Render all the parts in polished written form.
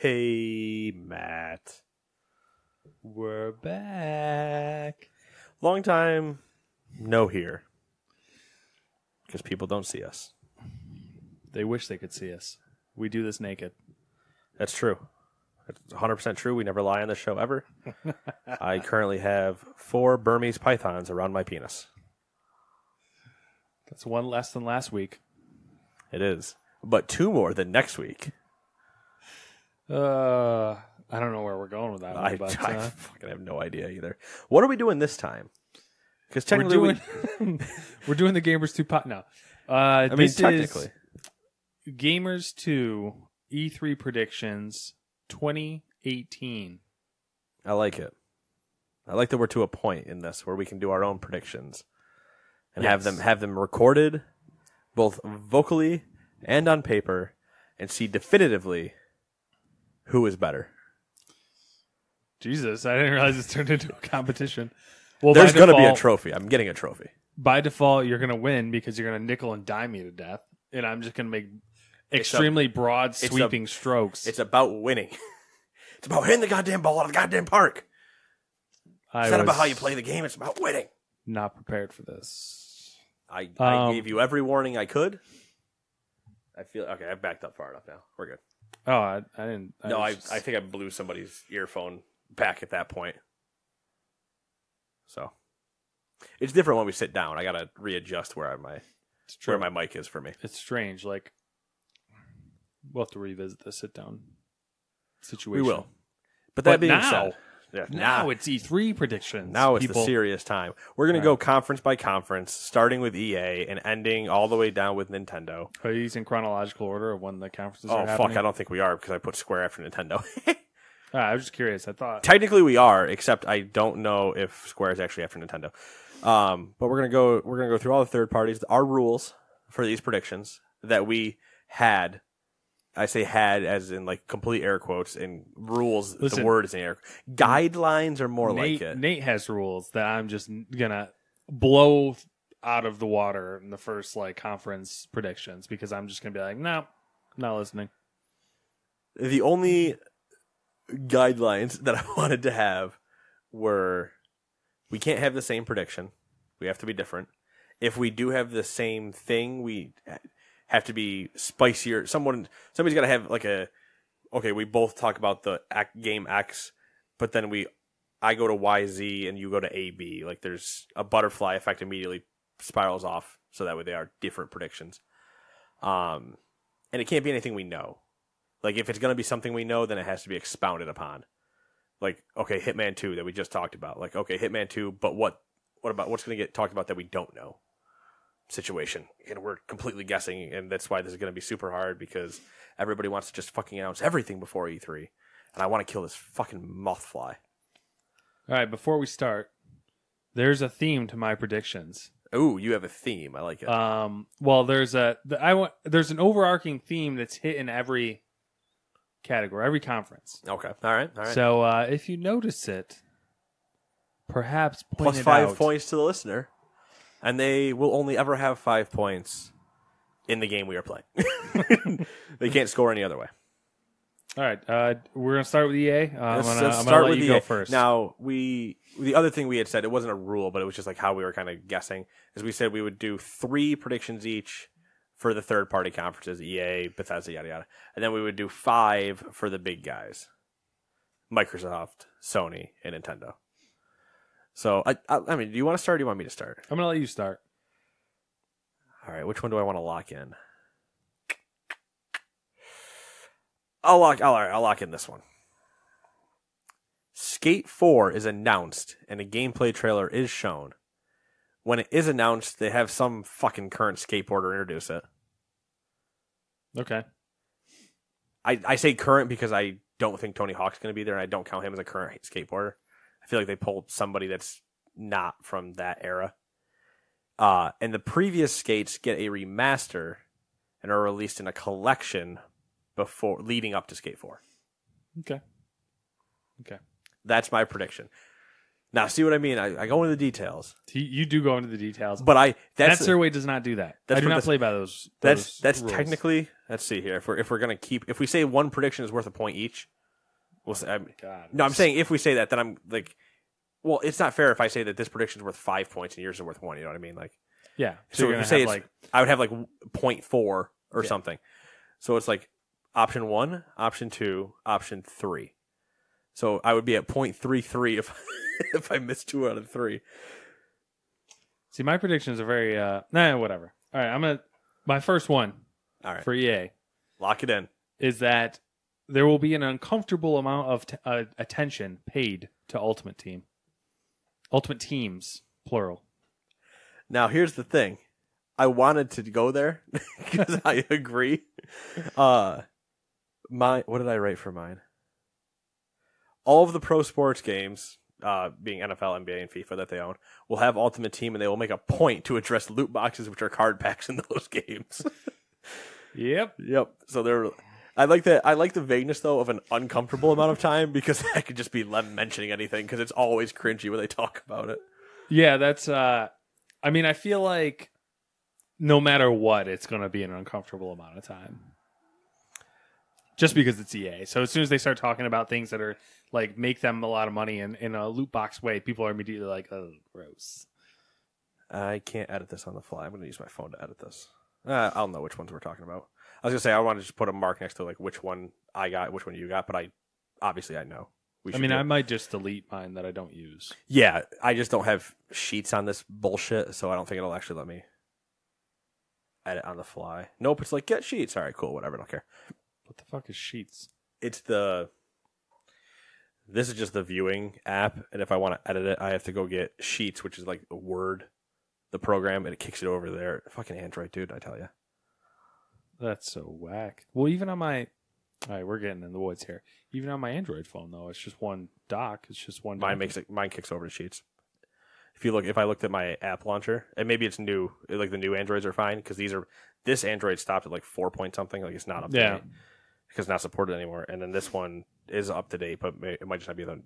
Hey, Matt. We're back. Long time no here. Because people don't see us. They wish they could see us. We do this naked. That's true. That's 100% true. We never lie on the show ever. I currently have 4 Burmese pythons around my penis. That's one less than last week. It is. But 2 more than next week. I don't know where we're going with that. I fucking have no idea either. What are we doing this time? Because technically we're doing the Gamers 2 pot now. I mean, technically. Gamers 2 E3 predictions 2018. I like it. I like that we're to a point in this where we can do our own predictions and have them recorded both vocally and on paper and see definitively who is better. Jesus, I didn't realize this turned into a competition. Well, there's going to be a trophy. I'm getting a trophy. By default, you're going to win because you're going to nickel and dime me to death, and I'm just going to make extremely broad, sweeping strokes. It's about winning. It's about hitting the goddamn ball out of the goddamn park. It's not about how you play the game. It's about winning. Not prepared for this. I gave you every warning I could. I feel okay. I've backed up far enough now. We're good. Oh, I didn't. I think I blew somebody's earphone back at that point. So it's different when we sit down. I got to readjust where my mic is for me. It's strange. Like we'll have to revisit the sit down situation. We will. But that being now, said, now it's E3 predictions. Now it's the serious time. We're going to go conference by conference, starting with EA and ending all the way down with Nintendo. Are these in chronological order of when the conferences are happening? happening? Oh, fuck. I don't think we are because I put Square after Nintendo. I was just curious. I thought technically we are, except I don't know if Square is actually after Nintendo. But we're gonna go through all the third parties. Our rules for these predictions that we had. I say had as in like complete air quotes, and rules. Listen, the word is in air. Guidelines are more like it. Nate has rules that I'm just gonna blow out of the water in the first like conference predictions because I'm just gonna be like, no, not listening. The only guidelines that I wanted to have were we can't have the same prediction. We have to be different. If we do have the same thing, we have to be spicier. Somebody's got to have like we both talk about the game X, but then I go to YZ and you go to AB. Like there's a butterfly effect immediately spirals off so that way they are different predictions. And it can't be anything we know. Like, if it's going to be something we know, then it has to be expounded upon. Like, okay, Hitman 2 that we just talked about. Like, okay, Hitman 2, but what about what's going to get talked about that we don't know? Situation. And we're completely guessing, and that's why this is going to be super hard, because everybody wants to just fucking announce everything before E3. And I want to kill this fucking mothfly. All right, before we start, there's a theme to my predictions. Ooh, you have a theme. I like it. Well, there's an overarching theme that's hit in every category, every conference. Okay. All right. So if you notice it, perhaps point plus it 5 out. points to the listener, and they will only ever have 5 points in the game we are playing. They can't score any other way. All right. We're gonna start with EA. I'm Let's gonna let with you EA. go first. Now the other thing we had said, it wasn't a rule, but it was just like how we were kind of guessing, is we said we would do 3 predictions each for the third-party conferences, EA, Bethesda, yada, yada. And then we would do 5 for the big guys, Microsoft, Sony, and Nintendo. So, I mean, do you want to start or do you want me to start? I'm going to let you start. All right, which one do I want to lock in? I'll lock in this one. Skate 4 is announced, and a gameplay trailer is shown. When it is announced, they have some fucking current skateboarder introduce it. Okay. I say current because I don't think Tony Hawk's going to be there, and I don't count him as a current skateboarder. I feel like they pulled somebody that's not from that era. And the previous skates get a remaster and are released in a collection leading up to Skate 4. Okay. That's my prediction. Now, see what I mean? I go into the details, You do go into the details, but that's their way does not do that. I do not play by those. That's rules. technically. Let's see here. If we're gonna if we say one prediction is worth a point each, we'll say. God. No, I'm saying if we say that, then I'm like, well, it's not fair if I say that this prediction is worth 5 points and yours is worth 1. You know what I mean? Like, Yeah. so if you say it's I would have like 0.4 or Yeah. something. So it's like option 1, option 2, option 3. So I would be at 0.33 if if I miss 2 out of 3. see, my predictions are very whatever. All right, my first one All right, for EA lock it in. is that there will be an uncomfortable amount of attention paid to Ultimate Teams, plural. Now here's the thing. I wanted to go there because I agree. What did I write for mine? All of the pro sports games, being NFL, NBA, and FIFA that they own, will have Ultimate Team, and they will make a point to address loot boxes, which are card packs in those games. Yep. Yep. So they're. I like that. I like the vagueness though of an uncomfortable amount of time because that could just be them mentioning anything because it's always cringy when they talk about it. Yeah, that's. I mean, I feel like no matter what, it's going to be an uncomfortable amount of time. Just because it's EA. So as soon as they start talking about things that are like make them a lot of money in a loot box way, people are immediately like, oh, gross. I can't edit this on the fly. I'm going to use my phone to edit this. I'll know which ones we're talking about. I was going to say I wanted to just put a mark next to like which one I got, which one you got, but I know. I might just delete mine that I don't use. Yeah, I just don't have sheets on this bullshit, so I don't think it'll actually let me edit on the fly. Nope, it's like get sheets. All right, cool, whatever, I don't care. What the fuck is Sheets? This is just the viewing app, and if I want to edit it, I have to go get Sheets, which is like a Word, the program, and it kicks it over there. Fucking Android, dude, I tell you. That's so whack. Well, even on my... All right, we're getting in the woods here. Even on my Android phone, though, it's just one dock. It's just one. Mine kicks over to Sheets. If I looked at my app launcher, and maybe it's new, like the new Androids are fine because this Android stopped at like 4 point something, like it's not up to date because it's not supported anymore. And then this one is up to date, but it might just not be the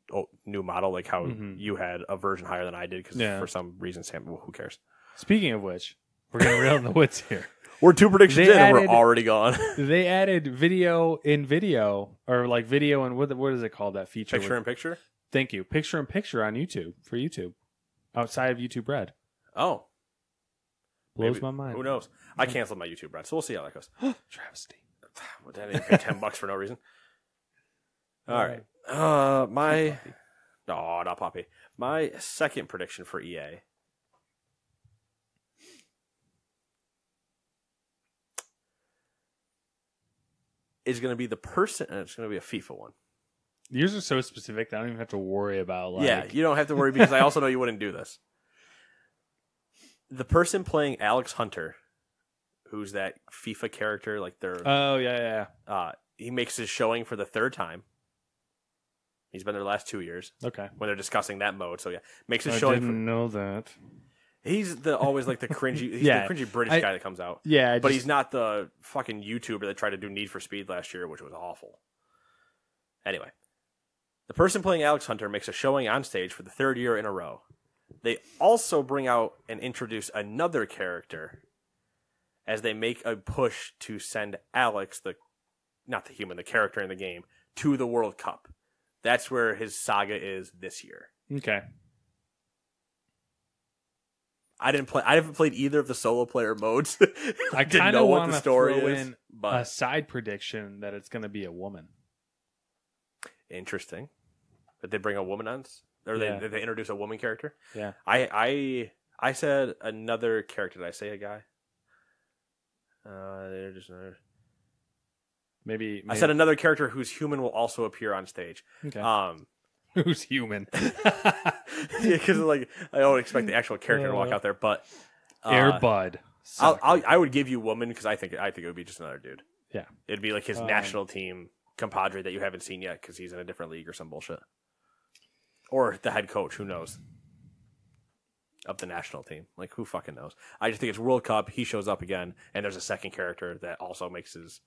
new model, like how you had a version higher than I did because for some reason, who cares? Speaking of which, we're getting real in the woods here. We're 2 predictions in and we're already gone. They added video in video, or like video and what is it called, that feature? Picture in picture? Thank you. Picture in picture on YouTube, for YouTube. Outside of YouTube Red. Oh. Blows my mind. Who knows? I canceled my YouTube Red, so we'll see how that goes. Travesty. Well, I didn't pay $10 for no reason. All right. No, not Poppy. My second prediction for EA. Is going to be the person, and it's going to be a FIFA one. Yours are so specific that I don't even have to worry about. Like... Yeah, you don't have to worry because I also know you wouldn't do this. The person playing Alex Hunter, who's that FIFA character, like they're... Oh, yeah. he makes his showing for the 3rd time. He's been there the last 2 years. Okay. When they're discussing that mode, so yeah. Makes his I showing didn't know that. He's always like the cringy, the cringy British guy that comes out. Yeah, but he's not the fucking YouTuber that tried to do Need for Speed last year, which was awful. Anyway, the person playing Alex Hunter makes a showing on stage for the 3rd year in a row. They also bring out and introduce another character as they make a push to send Alex, not the human, the character in the game, to the World Cup. That's where his saga is this year. Okay. I haven't played either of the solo player modes. I didn't know what the story throw is. In but a side prediction that it's going to be a woman. Interesting. That they bring a woman on, or they introduce a woman character. Yeah. I said another character. Did I say a guy? They're just another. Maybe I said another character whose human will also appear on stage. Okay. Who's human? Yeah, because like I don't expect the actual character to walk out there, but Air Bud. I would give you woman because I think it would be just another dude. Yeah, it'd be like his national team compadre that you haven't seen yet because he's in a different league or some bullshit, or the head coach. Who knows? Of the national team, like who fucking knows? I just think it's World Cup. He shows up again, and there's a second character that also makes his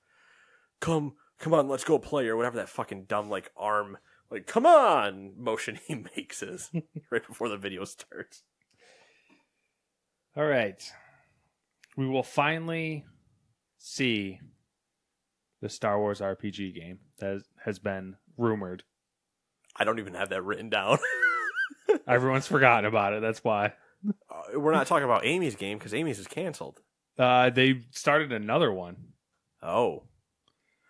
come on, let's go play or whatever that fucking dumb like arm like, come on motion he makes is right before the video starts. All right. We will finally see the Star Wars RPG game that has been rumored. I don't even have that written down. Everyone's forgotten about it. That's why. We're not talking about Amy's game because Amy's is canceled. They started another one. Oh.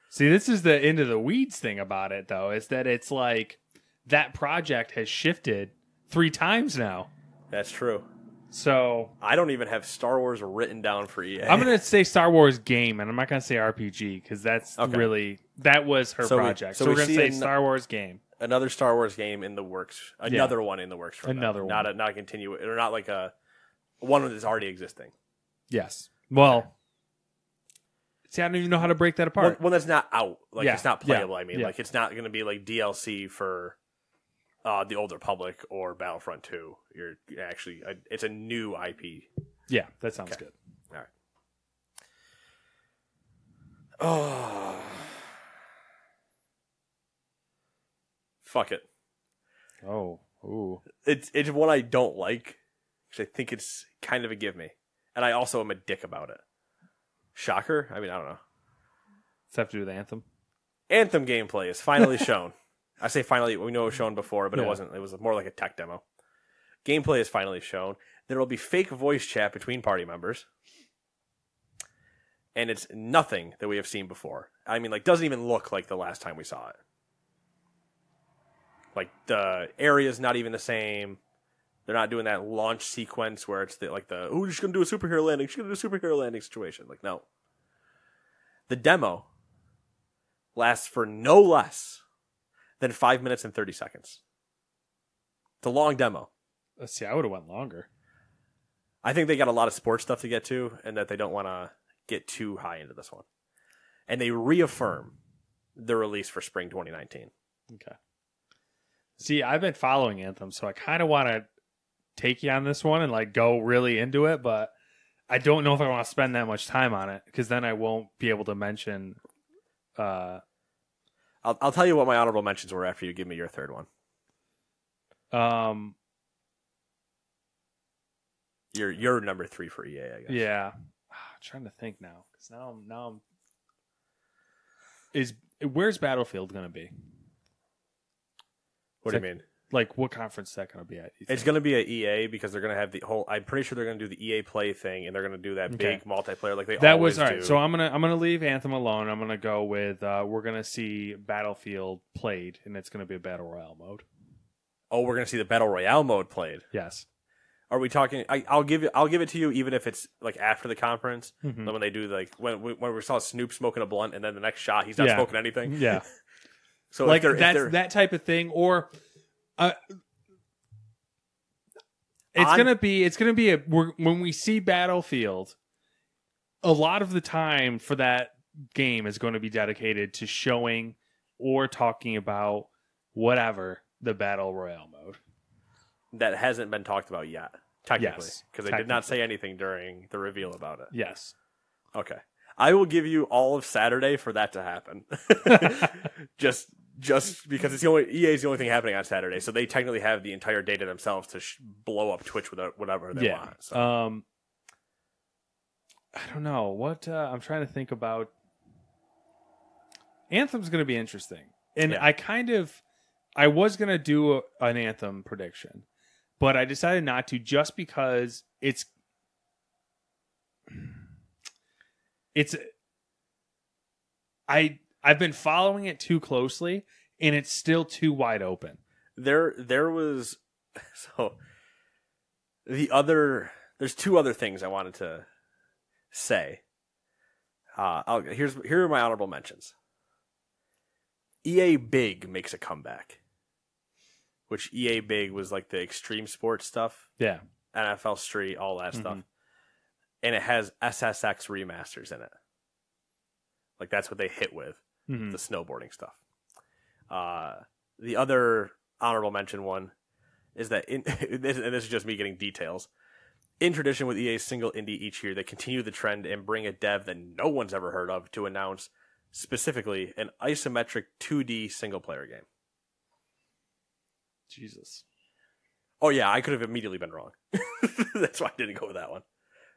See, this is the end of the weeds thing about it, though, is that it's like that project has shifted 3 times now. That's true. So I don't even have Star Wars written down for EA. I'm going to say Star Wars game, and I'm not going to say RPG because that's really that was her project. So we're going to say Star Wars game. Another Star Wars game in the works. Another one in the works. Another one. Not a continue, or not like a one that's already existing. Yes. Well, see, I don't even know how to break that apart. One that's not out. Like it's not playable. I mean, like it's not going to be like DLC for the Old Republic or Battlefront 2. You're actually it's a new IP. Yeah, that sounds good. All right. Oh. Fuck it. Oh. Ooh. It's one I don't like because I think it's kind of a give me. And I also am a dick about it. Shocker? I mean, I don't know. Does that have to do with Anthem? Anthem gameplay is finally shown. I say finally, we know it was shown before, but it wasn't. It was more like a tech demo. Gameplay is finally shown. There will be fake voice chat between party members. And it's nothing that we have seen before. I mean, like, doesn't even look like the last time we saw it. Like, the area's not even the same. They're not doing that launch sequence where it's you're just going to do a superhero landing. She's going to do a superhero landing situation. Like, no. The demo lasts for no less than 5 minutes and 30 seconds. It's a long demo. Let's see, I would have went longer. I think they got a lot of sports stuff to get to, and that they don't want to get too high into this one. And they reaffirm the release for spring 2019. Okay. See, I've been following Anthem, so I kind of want to take you on this one and like go really into it, but I don't know if I want to spend that much time on it because then I won't be able to mention. I'll tell you what my honorable mentions were after you give me your third one. You're number 3 for EA, I guess. Yeah, I'm trying to think now because now I'm. Where's Battlefield going to be? What do you mean? Like, what conference is that going to be at? It's going to be at EA because they're going to have the whole. I'm pretty sure they're going to do the EA Play thing, and they're going to do that big multiplayer like they always do. All right. So I'm gonna leave Anthem alone. I'm gonna go with we're gonna see Battlefield played, and it's gonna be a battle royale mode. Oh, we're going to see the battle royale mode played. Yes. Are we talking? I'll give it to you, even if it's like after the conference. Mm-hmm. When they do when we saw Snoop smoking a blunt, and then the next shot he's not smoking anything. Yeah. So like that's that type of thing, or it's gonna be when we see Battlefield, a lot of the time for that game is going to be dedicated to showing or talking about whatever the battle royale mode that hasn't been talked about yet, technically, because they did not say anything during the reveal about it. Yes. Okay. I will give you all of Saturday for that to happen. just because it's EA is the only thing happening on Saturday, so they technically have the entire day to themselves to blow up Twitch with whatever they want. So. I don't know what I'm trying to think about. Anthem's going to be interesting, and I was going to do an Anthem prediction, but I decided not to just because I've been following it too closely, and it's still too wide open. There was there's 2 other things I wanted to say. Here are my honorable mentions. EA Big makes a comeback, which EA Big was like the extreme sports stuff. Yeah, NFL Street, all that stuff, and it has SSX remasters in it. Like, that's what they hit with, the snowboarding stuff. The other honorable mention one is that, and this is just me getting details, in tradition with EA's single indie each year, they continue the trend and bring a dev that no one's ever heard of to announce, specifically, an isometric 2D single-player game. Jesus. Oh yeah, I could have immediately been wrong. That's why I didn't go with that one.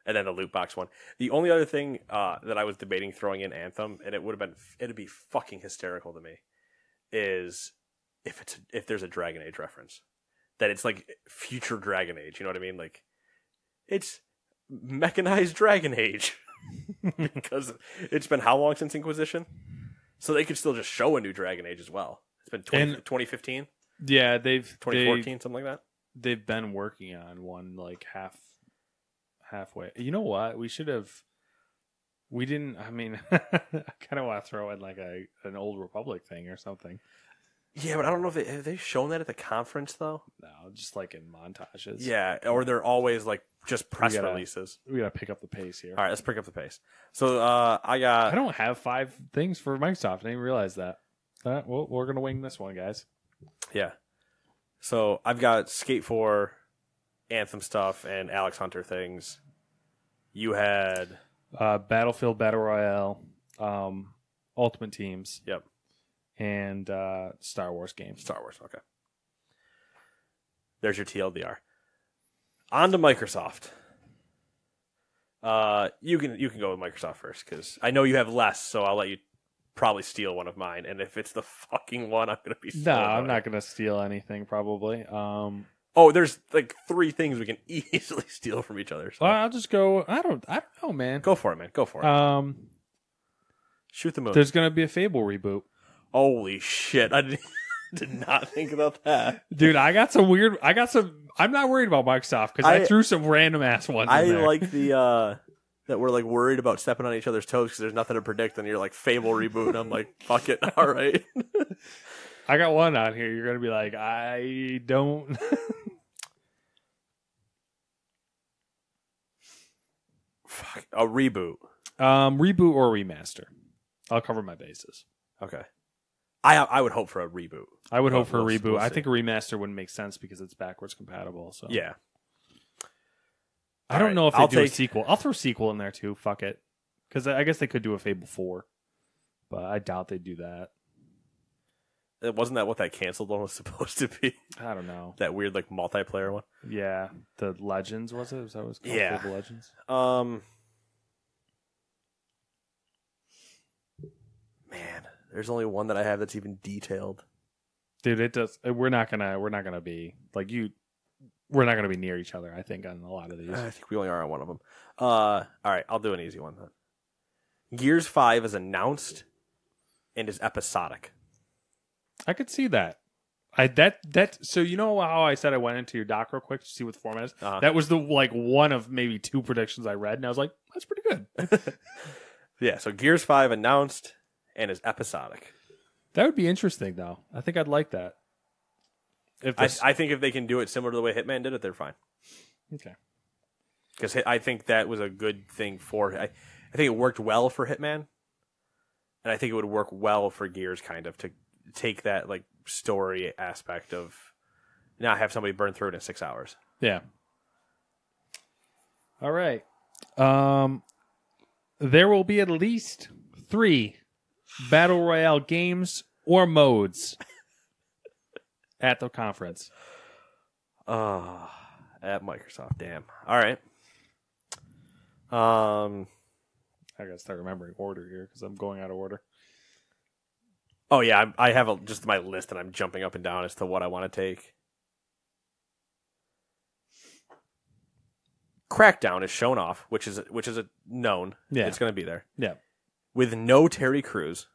And then the loot box one. The only other thing that I was debating throwing in Anthem, and it'd be fucking hysterical to me, is if there's a Dragon Age reference, that it's like future Dragon Age. You know what I mean? Like it's mechanized Dragon Age because it's been how long since Inquisition? So they could still just show a new Dragon Age as well. It's been 2015, Yeah, 2014, something like that. they've been working on one like halfway. You know what? We should have. We didn't. I mean, I kind of want to throw in like an Old Republic thing or something. Yeah, but I don't know if have they shown that at the conference though. No, just like in montages. Yeah, or they're always like just press gotta- releases. We gotta pick up the pace here. All right, let's pick up the pace. So I got. I don't have 5 things for Microsoft. I didn't even realize that. Well, we're gonna wing this one, guys. Yeah. So I've got Skate 4, Anthem stuff, and Alex Hunter things. You had. Battlefield Battle Royale, Ultimate Teams. Yep. And Star Wars games. Star Wars, okay. There's your TLDR. On to Microsoft. You can go with Microsoft first, because I know you have less, so I'll let you probably steal one of mine. And if it's the fucking one, I'm going to be so No, I'm annoyed. not going to steal anything, probably. Oh, there's like 3 things we can easily steal from each other. So. Well, I'll just go. I don't know, man. Go for it, man. Go for it. Shoot the moon. There's going to be a Fable reboot. Holy shit. I did not think about that. Dude, I'm not worried about Microsoft because I threw some random ass ones in there. like the that we're like worried about stepping on each other's toes because there's nothing to predict, and you're like Fable reboot, and I'm like, fuck it, all right. I got one on here. You're gonna be like, I don't. Fuck, a reboot. Reboot or remaster. I'll cover my bases. Okay. I would hope for a reboot. I would hope for a We'll reboot. I see. think a remaster wouldn't make sense because it's backwards compatible. So Yeah. I don't All know right, if they I'll do a take- sequel. I'll throw a sequel in there too. Fuck it, because I guess they could do a Fable 4, but I doubt they'd do that. Wasn't that what that canceled one was supposed to be? I don't know. That weird like multiplayer one. Yeah, the Legends was it? Was that what it was called? Yeah. Fable Legends. Man, there's only one that I have that's even detailed. Dude, it does. We're not gonna be like you. We're not gonna be near each other. I think on a lot of these. I think we only are on one of them. All right, I'll do an easy one then. Gears 5 is announced and is episodic. I could see that. So you know how I said I went into your doc real quick to see what the format is? Uh-huh. That was the one of maybe 2 predictions I read, and I was like, that's pretty good. Yeah, so Gears 5 announced and is episodic. That would be interesting, though. I think I'd like that. If this, I think if they can do it similar to the way Hitman did it, they're fine. okay. Because I think that was a good thing for... I think it worked well for Hitman. And I think it would work well for Gears, kind of, to take that like story aspect of not have somebody burn through it in 6 hours. Yeah. All right. There will be at least 3 Battle Royale games or modes at the conference. At Microsoft, damn. All right. I gotta start remembering order here because I'm going out of order. Oh yeah, I have just my list, and I'm jumping up and down as to what I want to take. Crackdown is shown off, which is a known. Yeah. It's going to be there Yeah, with no Terry Crews.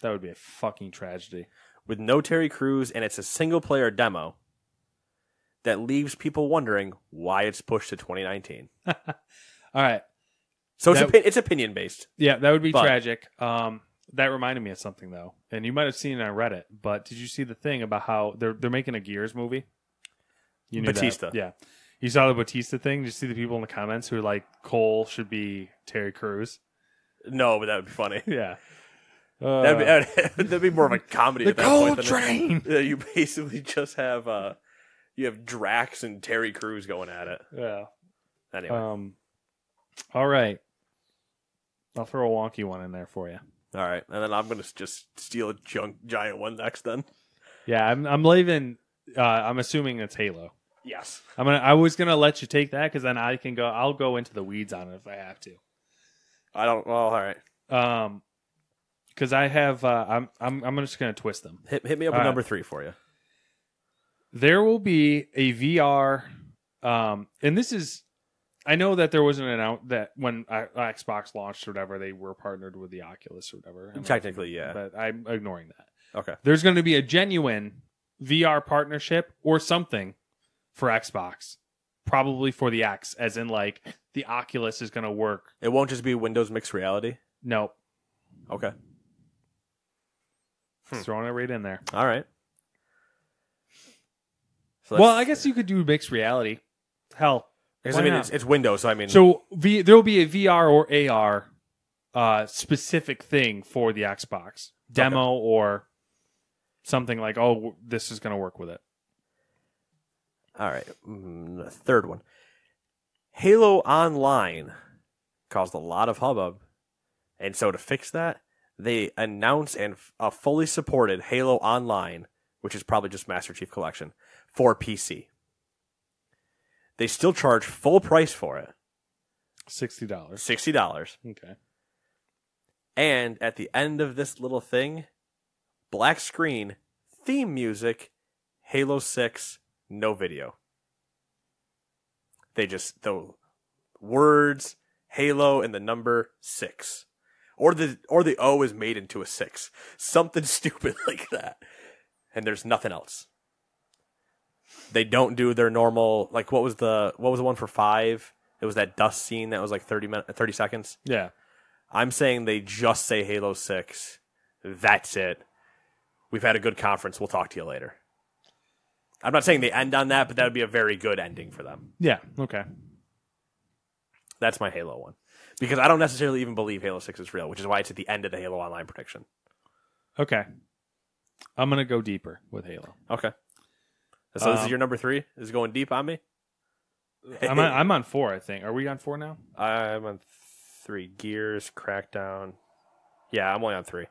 that would be a fucking tragedy. With no Terry Crews, and it's a single player demo that leaves people wondering why it's pushed to 2019. All right. So That- it's opinion based. Yeah, that would be But- tragic. That reminded me of something though, and you might have seen it on Reddit. But did you see the thing about how they're making a Gears movie? You knew that? Batista. Yeah. You saw the Batista thing? Did you see the people in the comments who were like, Cole should be Terry Crews? No, but that would be funny. Yeah. That'd be more of a comedy. The at that Cole point than train! Yeah, you basically just have you have Drax and Terry Crews going at it. Yeah. Anyway, All right. I'll throw a wonky one in there for you. all right, and then I'm gonna just steal a giant one next. Then Yeah, I'm leaving I'm assuming it's Halo. Yes. I was gonna let you take that because then I'll go into the weeds on it if I have to. I don't. Well, all right. Because I have. I'm just gonna twist them. Hit me up with number 3 for you. There will be a VR, and this is. I know that there was an announcement that when Xbox launched or whatever, they were partnered with the Oculus or whatever. Technically, yeah. But I'm ignoring that. Okay. There's going to be a genuine VR partnership or something for Xbox, probably for the X, as in like the Oculus is going to work. It won't just be Windows mixed reality? Nope. Okay. Just throwing it right in there. All right. So Well, I guess you could do mixed reality. Hell. because, I mean, it's Windows, so I mean... So there'll be a VR or AR specific thing for the Xbox. Demo or something like, oh, this is going to work with it. All right. Third one. Halo Online caused a lot of hubbub. And so to fix that, they announced a fully supported Halo Online, which is probably just Master Chief Collection, for PC. They still charge full price for it. $60. $60. Okay. And at the end of this little thing, black screen, theme music, Halo 6, no video. The words, Halo, and the number 6. Or the O is made into a 6. Something stupid like that. And there's nothing else. They don't do their normal, like what was the one for 5? It was that dust scene that was like 30 seconds. Yeah. I'm saying they just say Halo 6. That's it. We've had a good conference. We'll talk to you later. I'm not saying they end on that, but that would be a very good ending for them. Yeah. Okay. That's my Halo one. Because I don't necessarily even believe Halo 6 is real, which is why it's at the end of the Halo Online prediction. Okay. I'm going to go deeper with Halo. Okay. So this is your number 3? Is going deep on me? I'm on 4, I think. Are we on 4 now? I'm on 3. Gears, Crackdown. Yeah, I'm only on 3.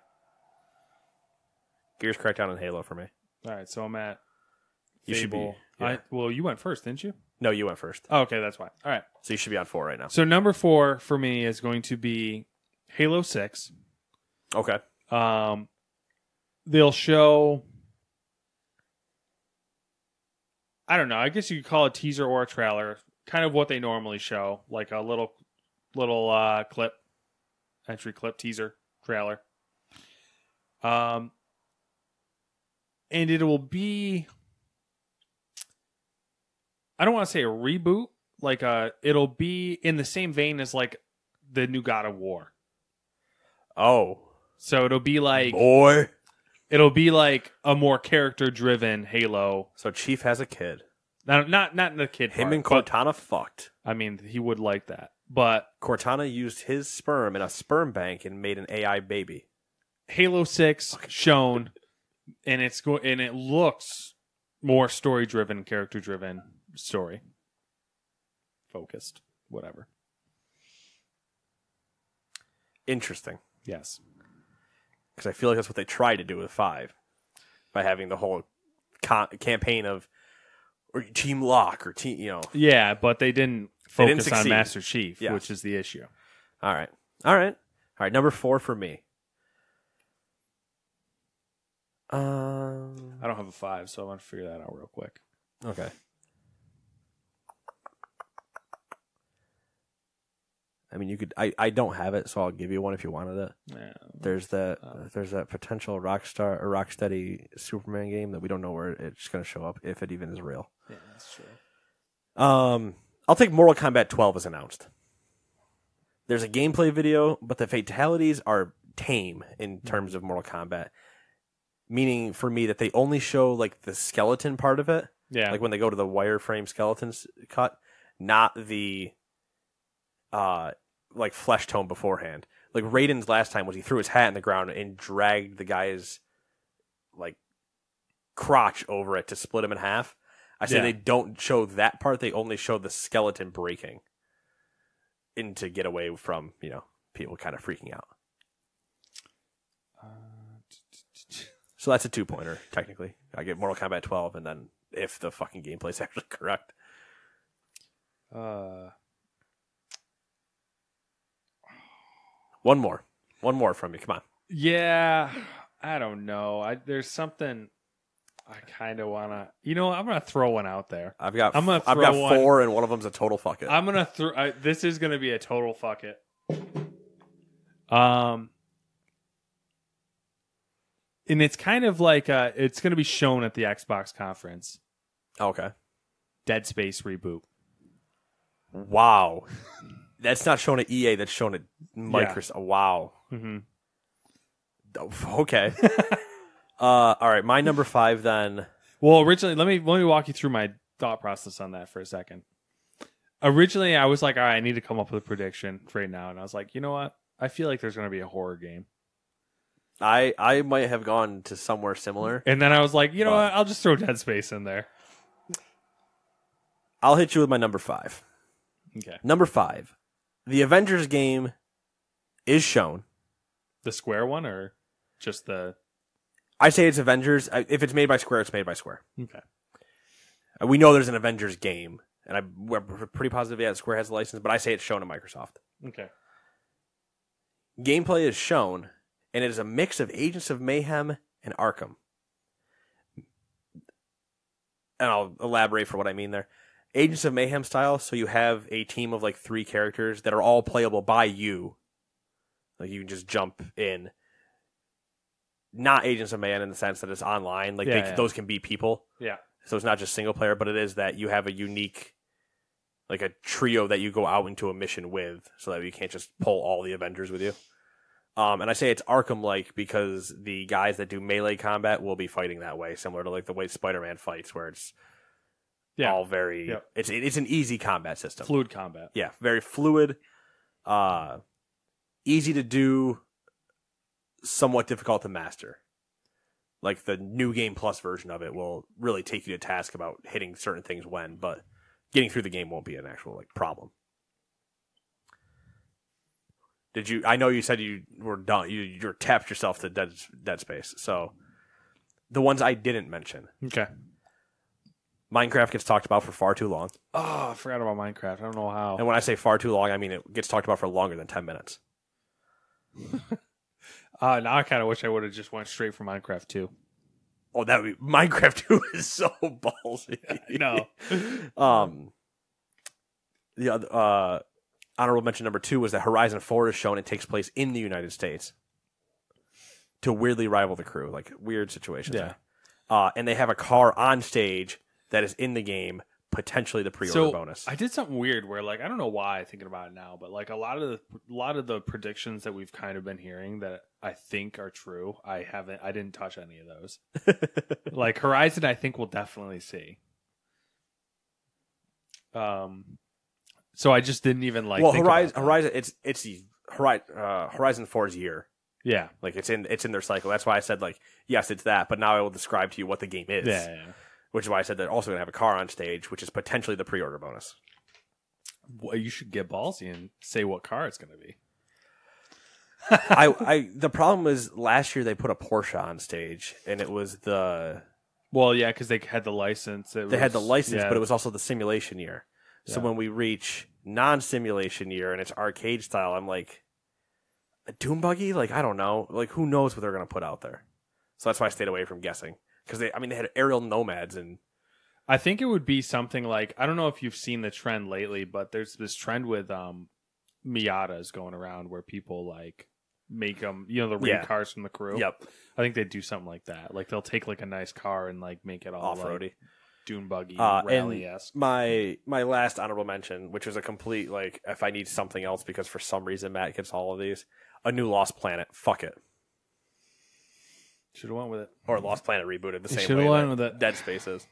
Gears, Crackdown, and Halo for me. All right, so I'm at You should be. Fable. Yeah. Well, you went first, didn't you? No, you went first. Oh, okay, that's why. All right. So you should be on 4 right now. So number 4 for me is going to be Halo 6. Okay. They'll show... I don't know. I guess you could call it a teaser or a trailer. Kind of what they normally show, like a little clip, entry clip, teaser, trailer. And it will be. I don't want to say a reboot. Like it'll be in the same vein as like the new God of War. Oh, so it'll be like boy. It'll be like a more character-driven Halo. So Chief has a kid. Not the kid. Him part, and Cortana fucked. I mean, he would like that. But Cortana used his sperm in a sperm bank and made an AI baby. Halo 6 shown, and it looks more story-driven, character-driven story. Focused. Whatever. Interesting. Yes. Because I feel like that's what they tried to do with 5 by having the whole campaign of or Team Lock or Team, Yeah, but they didn't focus on succeed. Master Chief, Yes. which is the issue. All right. Number 4 for me. I don't have a 5, so I want to figure that out real quick. Okay. I mean, you could. I don't have it, so I'll give you one if you wanted it. Yeah. There's that potential Rocksteady Superman game that we don't know where it's going to show up, if it even is real. Yeah, that's true. I'll take Mortal Kombat 12 as announced. There's a gameplay video, but the fatalities are tame in terms of Mortal Kombat. Meaning for me that they only show like the skeleton part of it. Yeah. Like when they go to the wireframe skeletons cut, not the like flesh tone beforehand. Like Raiden's last time was he threw his hat in the ground and dragged the guy's like crotch over it to split him in half. I say they don't show that part. They only show the skeleton breaking in to get away from, people kind of freaking out. So that's a 2-pointer, technically. I get Mortal Kombat 12 and then if the fucking gameplay is actually correct. One more from me. Come on. Yeah, I don't know. There's something I kind of want to. You know, I'm gonna throw one out there. I've got one. 4, and one of them's a total fuck it. I'm gonna throw. This is gonna be a total fuck it. And it's kind of like it's gonna be shown at the Xbox conference. Okay. Dead Space reboot. Wow. That's not shown at EA. That's shown at Microsoft. Yeah. Wow. Mm-hmm. Okay. All right. My number 5 then. Well, originally, let me walk you through my thought process on that for a second. Originally, I was like, all right, I need to come up with a prediction right now. And I was like, you know what? I feel like there's going to be a horror game. I might have gone to somewhere similar. And then I was like, you know what? I'll just throw Dead Space in there. I'll hit you with my number 5. Okay. Number 5. The Avengers game is shown. The Square one or just the... I say it's Avengers. If it's made by Square, it's made by Square. Okay. We know there's an Avengers game, and we're pretty positive, yeah, Square has the license, but I say it's shown at Microsoft. Okay. Gameplay is shown, and it is a mix of Agents of Mayhem and Arkham. And I'll elaborate for what I mean there. Agents of Mayhem style, so you have a team of like 3 characters that are all playable by you. Like you can just jump in. Not Agents of Mayhem in the sense that it's online. Like those can be people. Yeah. So it's not just single player, but it is that you have a unique, like a trio that you go out into a mission with, so that you can't just pull all the Avengers with you. And I say it's Arkham-like because the guys that do melee combat will be fighting that way, similar to like the way Spider-Man fights, where it's all very. Yep. It's an easy combat system. Fluid combat. Yeah, very fluid. Easy to do. Somewhat difficult to master. Like the New Game Plus version of it will really take you to task about hitting certain things when, but getting through the game won't be an actual like problem. Did you? I know you said you were done. You tapped yourself to Dead Space. So the ones I didn't mention. Okay. Minecraft gets talked about for far too long. Oh, I forgot about Minecraft. I don't know how. And when I say far too long, I mean it gets talked about for longer than 10 minutes. Now I kind of wish I would have just went straight for Minecraft 2. Oh, that would be Minecraft 2 is so ballsy. No. The other honorable mention number 2 was that Horizon 4 is shown. It takes place in the United States to weirdly rival the Crew, like weird situations. Yeah. And they have a car on stage that is in the game, potentially the pre-order bonus. I did something weird where, like, I don't know why thinking about it now, but like a lot of the predictions that we've kind of been hearing that I think are true, I didn't touch any of those. Like Horizon, I think we'll definitely see. So I just didn't even like. Well, Horizon, it's the Horizon 4's year. Yeah, like it's in their cycle. That's why I said like yes, it's that. But now I will describe to you what the game is. Yeah. Which is why I said they're also going to have a car on stage, which is potentially the pre-order bonus. Well, you should get ballsy and say what car it's going to be. The problem is last year they put a Porsche on stage, and it was the. Well, yeah, because they had the license. They had the license, but it was also the simulation year. So Yeah. when we reach non-simulation year and it's arcade style, I'm like, a Doom buggy? Like, I don't know. Like, who knows what they're going to put out there? So that's why I stayed away from guessing. Because they had aerial nomads and. I think it would be something like, I don't know if you've seen the trend lately, but there's this trend with Miatas going around where people like make them, the raid cars from the Crew. Yep. I think they do something like that. Like they'll take like a nice car and like make it all Off-roady. like dune buggy And rally-esque. my last honorable mention, which was a complete like, if I need something else because for some reason Matt gets all of these, a new Lost Planet. Fuck it. Should have went with it. Or Lost Planet rebooted the same Should've way went that with it. Dead Space is.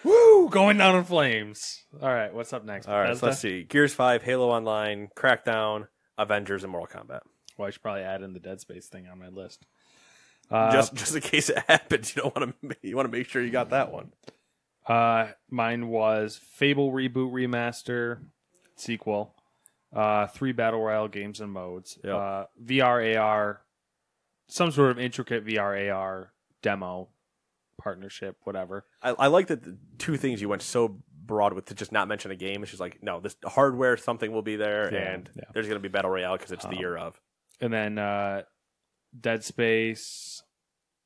Woo! Going down in flames. All right, what's up next? All right, so let's see. Gears 5, Halo Online, Crackdown, Avengers, and Mortal Kombat. Well, I should probably add in the Dead Space thing on my list. Just in case it happens, you want to make sure you got that one. Mine was Fable reboot remaster sequel, 3 battle royale games and modes, Yep. VR AR, some sort of intricate VR AR demo partnership, whatever. I like that the two things you went so broad with to just not mention a game. It's just like, no, this hardware, something will be there, and there's going to be Battle Royale because it's the year of. And then Dead Space,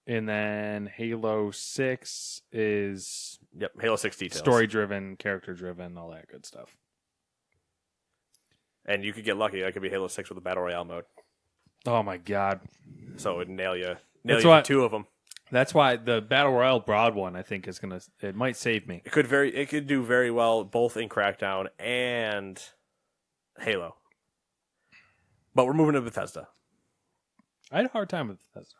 and then Halo 6 is Halo 6 details. Story-driven, character-driven, all that good stuff. And you could get lucky. That could be Halo 6 with a Battle Royale mode. Oh, my God. So it would nail you. That's For why, 2 of them. That's why the Battle Royale broad one, I think, is going to... It might save me. It could do very well both in Crackdown and Halo. But we're moving to Bethesda. I had a hard time with Bethesda.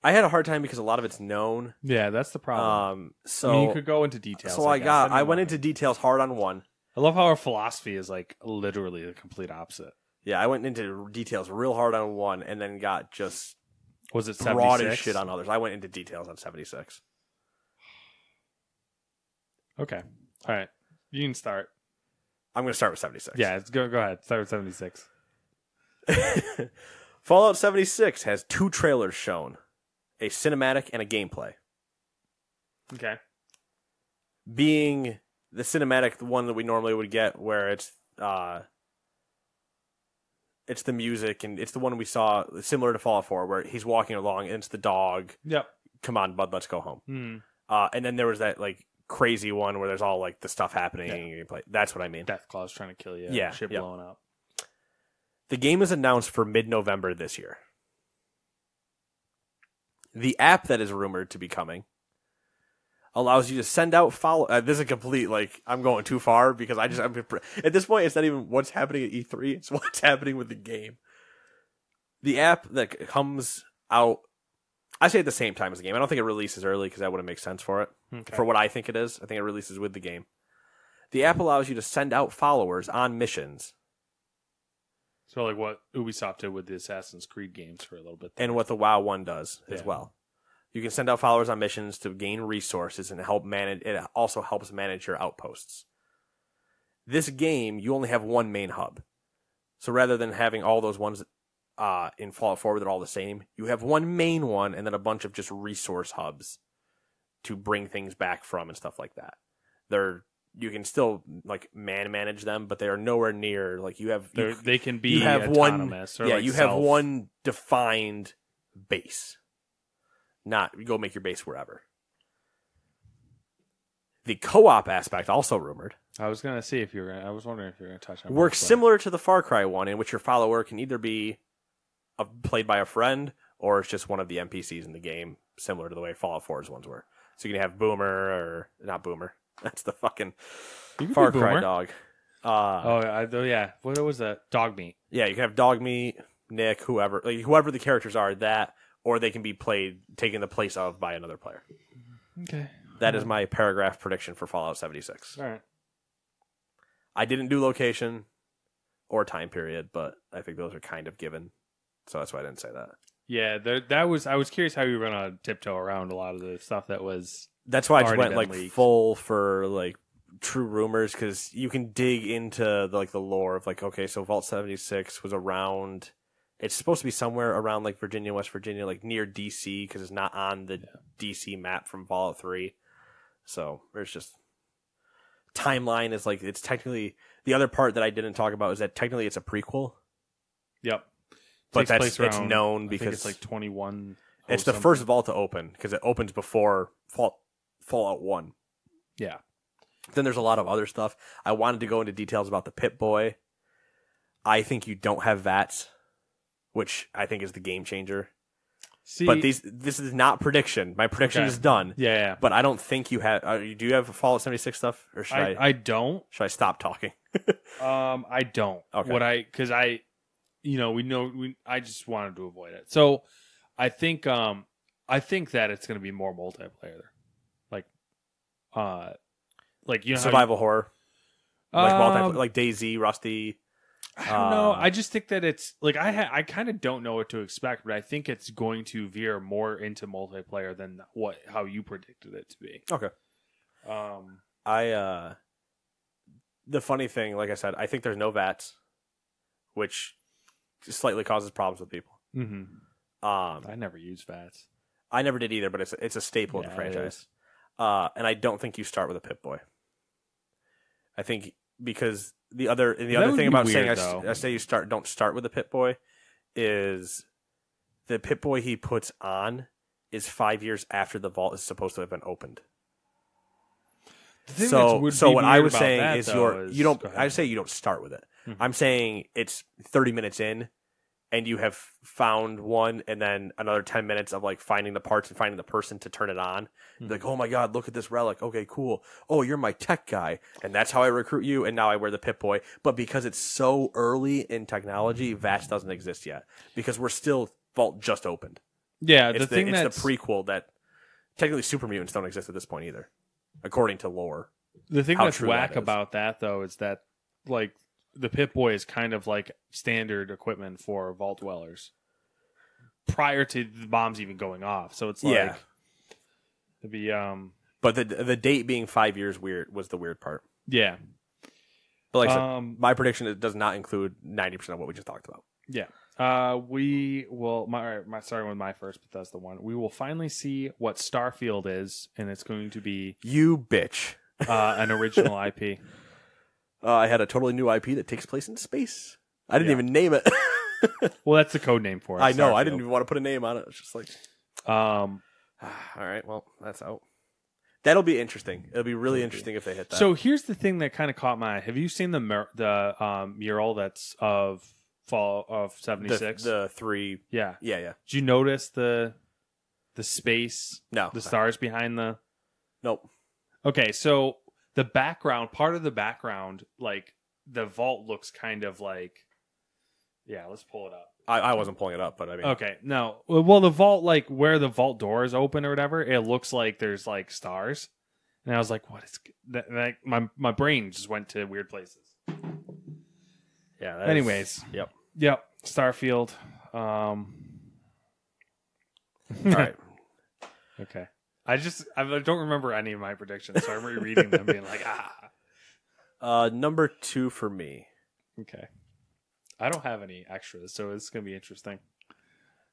I had a hard time because a lot of it's known. Yeah, that's the problem. So I mean, you could go into details. So I went into details hard on one. I love how our philosophy is like literally the complete opposite. Yeah, I went into details real hard on one, and then got just was it broad 76? as shit on others. I went into details on 76. Okay, all right, you can start. I'm going to start with 76. Yeah, go ahead. Start with 76. Fallout 76 has 2 trailers shown, a cinematic and a gameplay. Okay. Being the cinematic, the one that we normally would get, where it's the music, and it's the one we saw similar to Fallout 4, where he's walking along and it's the dog. Yep. Come on, bud, let's go home. Mm. And then there was that like crazy one where there's all like the stuff happening. Yeah. That's what I mean. Deathclaw's trying to kill you. Yeah. Shit blowing up. The game is announced for mid-November this year. The app that is rumored to be coming allows you to send out this is a complete, like, I'm going too far because at this point, it's not even what's happening at E3, it's what's happening with the game. The app that comes out, I say at the same time as the game. I don't think it releases early because that wouldn't make sense for it. Okay. For what I think it is, I think it releases with the game. The app allows you to send out followers on missions. So like what Ubisoft did with the Assassin's Creed games for a little bit there. And what the WoW one does as well. You can send out followers on missions to gain resources and help manage. It also helps manage your outposts. This game, you only have one main hub. So rather than having all those ones in Fallout 4 that are all the same, you have one main one and then a bunch of just resource hubs to bring things back from and stuff like that. You can still like manage them, but they are nowhere near like they can be you have autonomous. You have one defined base. Not you go make your base wherever. The co-op aspect, also rumored. I was gonna see if you were. I was wondering if you were gonna touch on. Works similar to the Far Cry one, in which your follower can either be played by a friend or it's just one of the NPCs in the game, similar to the way Fallout 4's ones were. So you can have Boomer or not Boomer. That's the fucking Far Cry dog. Yeah. What was that? Dog meat. Yeah, you can have Dog Meat, Nick, whoever the characters are, that, or they can be taken the place of by another player. Okay. That is my paragraph prediction for Fallout 76. All right. I didn't do location or time period, but I think those are kind of given. So that's why I didn't say that. Yeah, I was curious how you were going to tiptoe around a lot of the stuff that was. That's why I just went leaked. full for like true rumors, because you can dig into the lore of like, okay, so Vault 76 was around. It's supposed to be somewhere around like Virginia, West Virginia, like near DC, because it's not on the DC map from Fallout 3. So there's just timeline is like it's technically the other part that I didn't talk about is that technically it's a prequel. Yep. But it's known because it's like 21. It's the first vault to open because it opens before Fallout 1. Yeah. Then there's a lot of other stuff. I wanted to go into details about the Pip-Boy. I think you don't have VATS, which I think is the game changer. See, but this is not prediction. My prediction is done. Yeah. But I don't think you have. Do you have Fallout 76 stuff, or should I don't. Should I stop talking? I don't. Okay. I just wanted to avoid it. So I think that it's going to be more multiplayer. Like survival horror, like multiplayer, like DayZ, Rusty. I don't know. I just think that it's like I kind of don't know what to expect, but I think it's going to veer more into multiplayer than how you predicted it to be. Okay. The funny thing, like I said, I think there's no VATS, which slightly causes problems with people. Mm-hmm. I never use VATS. I never did either, but it's a staple of the Yeah, it franchise. is. And I don't think you start with a Pip-Boy. I think because the other would thing be about weird, saying though. I say don't start with the Pip-Boy is the Pip-Boy he puts on is 5 years after the vault is supposed to have been opened. The thing So would so be what I weird was about saying that, is though, you don't. go ahead. I say you don't start with it. Mhm. I'm saying it's 30 minutes in, and you have found one, and then another 10 minutes of like finding the parts and finding the person to turn it on. Like, oh my god, look at this relic. Okay, cool. Oh, you're my tech guy, and that's how I recruit you. And now I wear the Pip-Boy. But because it's so early in technology, VATS doesn't exist yet because we're still Vault just opened. Yeah, It's the thing it's that's the prequel that technically super mutants don't exist at this point either, according to lore. the thing how that's true whack that is. about that though is that like the Pip-Boy is kind of like standard equipment for vault dwellers prior to the bombs even going off. So it's like Yeah. it'd be But the date being 5 years was the weird part. yeah. But like I said, my prediction does not include 90% of what we just talked about. Yeah. We will starting with my first Bethesda one. We will finally see what Starfield is, and it's going to be You bitch. an original IP. I had a totally new IP that takes place in space. I didn't Yeah. even name it. Well, that's the code name for it. I know. I Starfield. didn't even want to put a name on it. It's just like, all right, well, that's out. That'll be interesting. It'll be really interesting if they hit that. So here's the thing that kind of caught my eye. Have you seen the mural that's of Fall of 76? the three. Yeah. Yeah. Did you notice the space, No. the stars behind the? Nope. Okay, so the background, part of the background, like the vault looks kind of like. Yeah, let's pull it up. I wasn't pulling it up, but I mean. Okay, no. Well, the vault, like where the vault door is open or whatever, it looks like there's like stars, and I was like, "What is that?" Like, my brain just went to weird places. Yeah. Anyways, Yep. Starfield. All right. Okay, I don't remember any of my predictions, so I'm rereading them, being like, Number 2 for me. Okay. I don't have any extras, so it's gonna be interesting.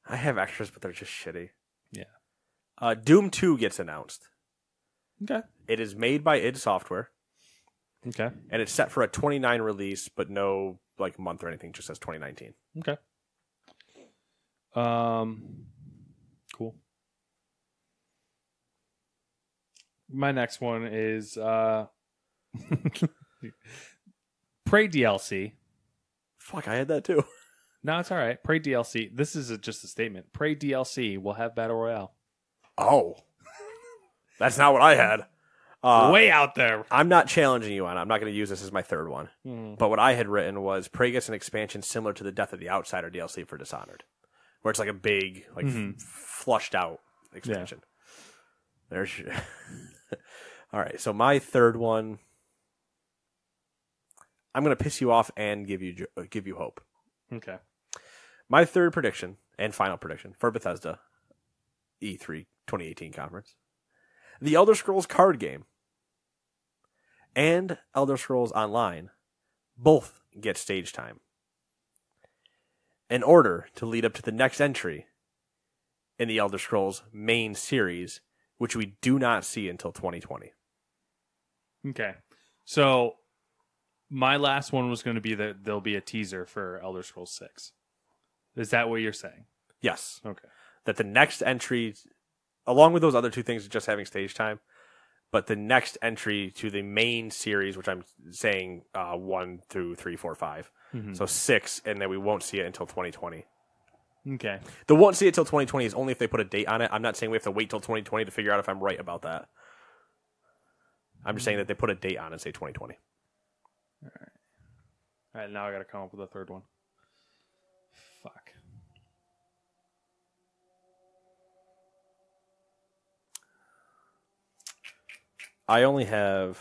I have extras, but they're just shitty. Yeah. Doom 2 gets announced. Okay. It is made by id Software, Okay. and it's set for a 29 release, but no like month or anything. Just says 2019. Okay. Cool. My next one is Prey DLC. Fuck, I had that too. No, it's all right. Prey DLC. This is just a statement. Prey DLC will have Battle Royale. Oh, that's not what I had. Way out there. I'm not challenging you on it. I'm not going to use this as my third one. Hmm. But what I had written was Prey gets an expansion similar to the Death of the Outsider DLC for Dishonored, where it's like a big, like flushed out expansion. There's. All right, so my third one. I'm going to piss you off and give you hope. Okay. My third prediction and final prediction for Bethesda E3 2018 conference. The Elder Scrolls card game and Elder Scrolls Online both get stage time in order to lead up to the next entry in the Elder Scrolls main series, which we do not see until 2020. Okay. So my last one was going to be that there'll be a teaser for Elder Scrolls 6. Is that what you're saying? Yes. Okay. That the next entry, along with those other two things, just having stage time, but the next entry to the main series, which I'm saying 1 through 3, 4, 5. So 6, and then we won't see it until 2020. Okay. The won't see it till 2020 is only if they put a date on it. I'm not saying we have to wait till 2020 to figure out if I'm right about that. I'm just saying that they put a date on it and say 2020. All right, now I got to come up with a third one. Fuck. I only have...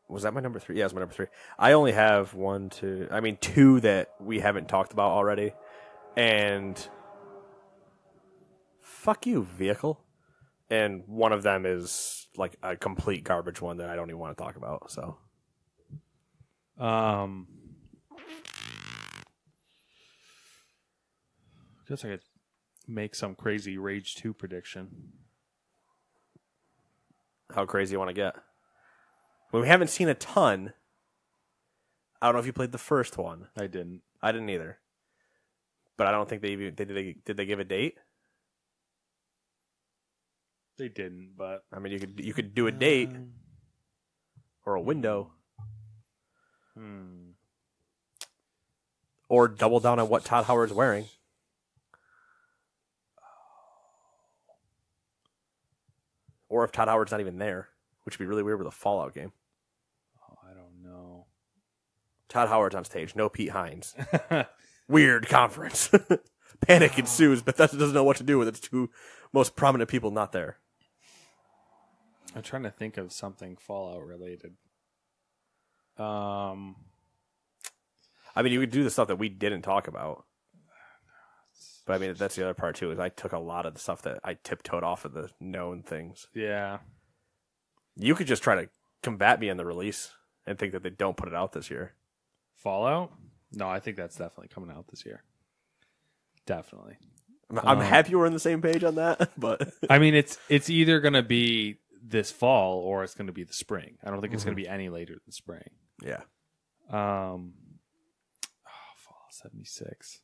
Was that my number 3? Yeah, it was my number 3. I only have 2 that we haven't talked about already. And... Fuck you, vehicle. And one of them is like a complete garbage one that I don't even want to talk about, so... Guess I could make some crazy Rage 2 prediction. How crazy you want to get? Well, we haven't seen a ton. I don't know if you played the first one. I didn't. I didn't either. But I don't think did they give a date? They didn't, but I mean, you could do a date or a window. Or double down on what Todd Howard's wearing. Or if Todd Howard's not even there, which would be really weird with a Fallout game. Oh, I don't know. Todd Howard's on stage, no Pete Hines. Weird conference. Panic ensues. Bethesda doesn't know what to do with its two most prominent people not there. I'm trying to think of something Fallout related. I mean, you could do the stuff that we didn't talk about. But I mean, that's the other part too, is I took a lot of the stuff that I tiptoed off of the known things. Yeah. You could just try to combat me in the release and think that they don't put it out this year. Fallout? No, I think that's definitely coming out this year. Definitely. I'm happy we're on the same page on that, but I mean, it's either going to be this fall or it's going to be the spring. I don't think it's going to be any later than spring. yeah. Fallout 76.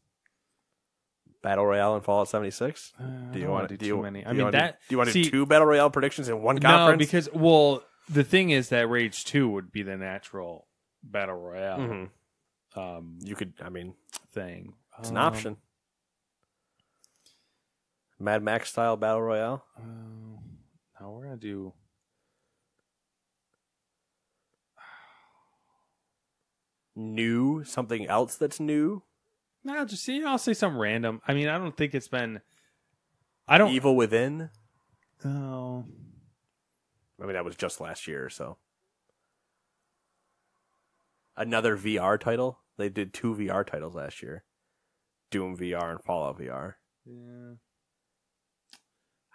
Battle Royale and Fallout 76. Do you want to do too many? I mean, do you want to do 2 Battle Royale predictions in one conference? No, because the thing is that Rage 2 would be the natural Battle Royale. You could, I mean, thing. It's an option. Mad Max style Battle Royale. No, we're gonna do. New, something else that's new. No, I'll say something random. I mean, I don't think it's been. Evil Within. Oh. I mean, that was just last year, so. Another VR title. They did 2 VR titles last year. Doom VR and Fallout VR. Yeah.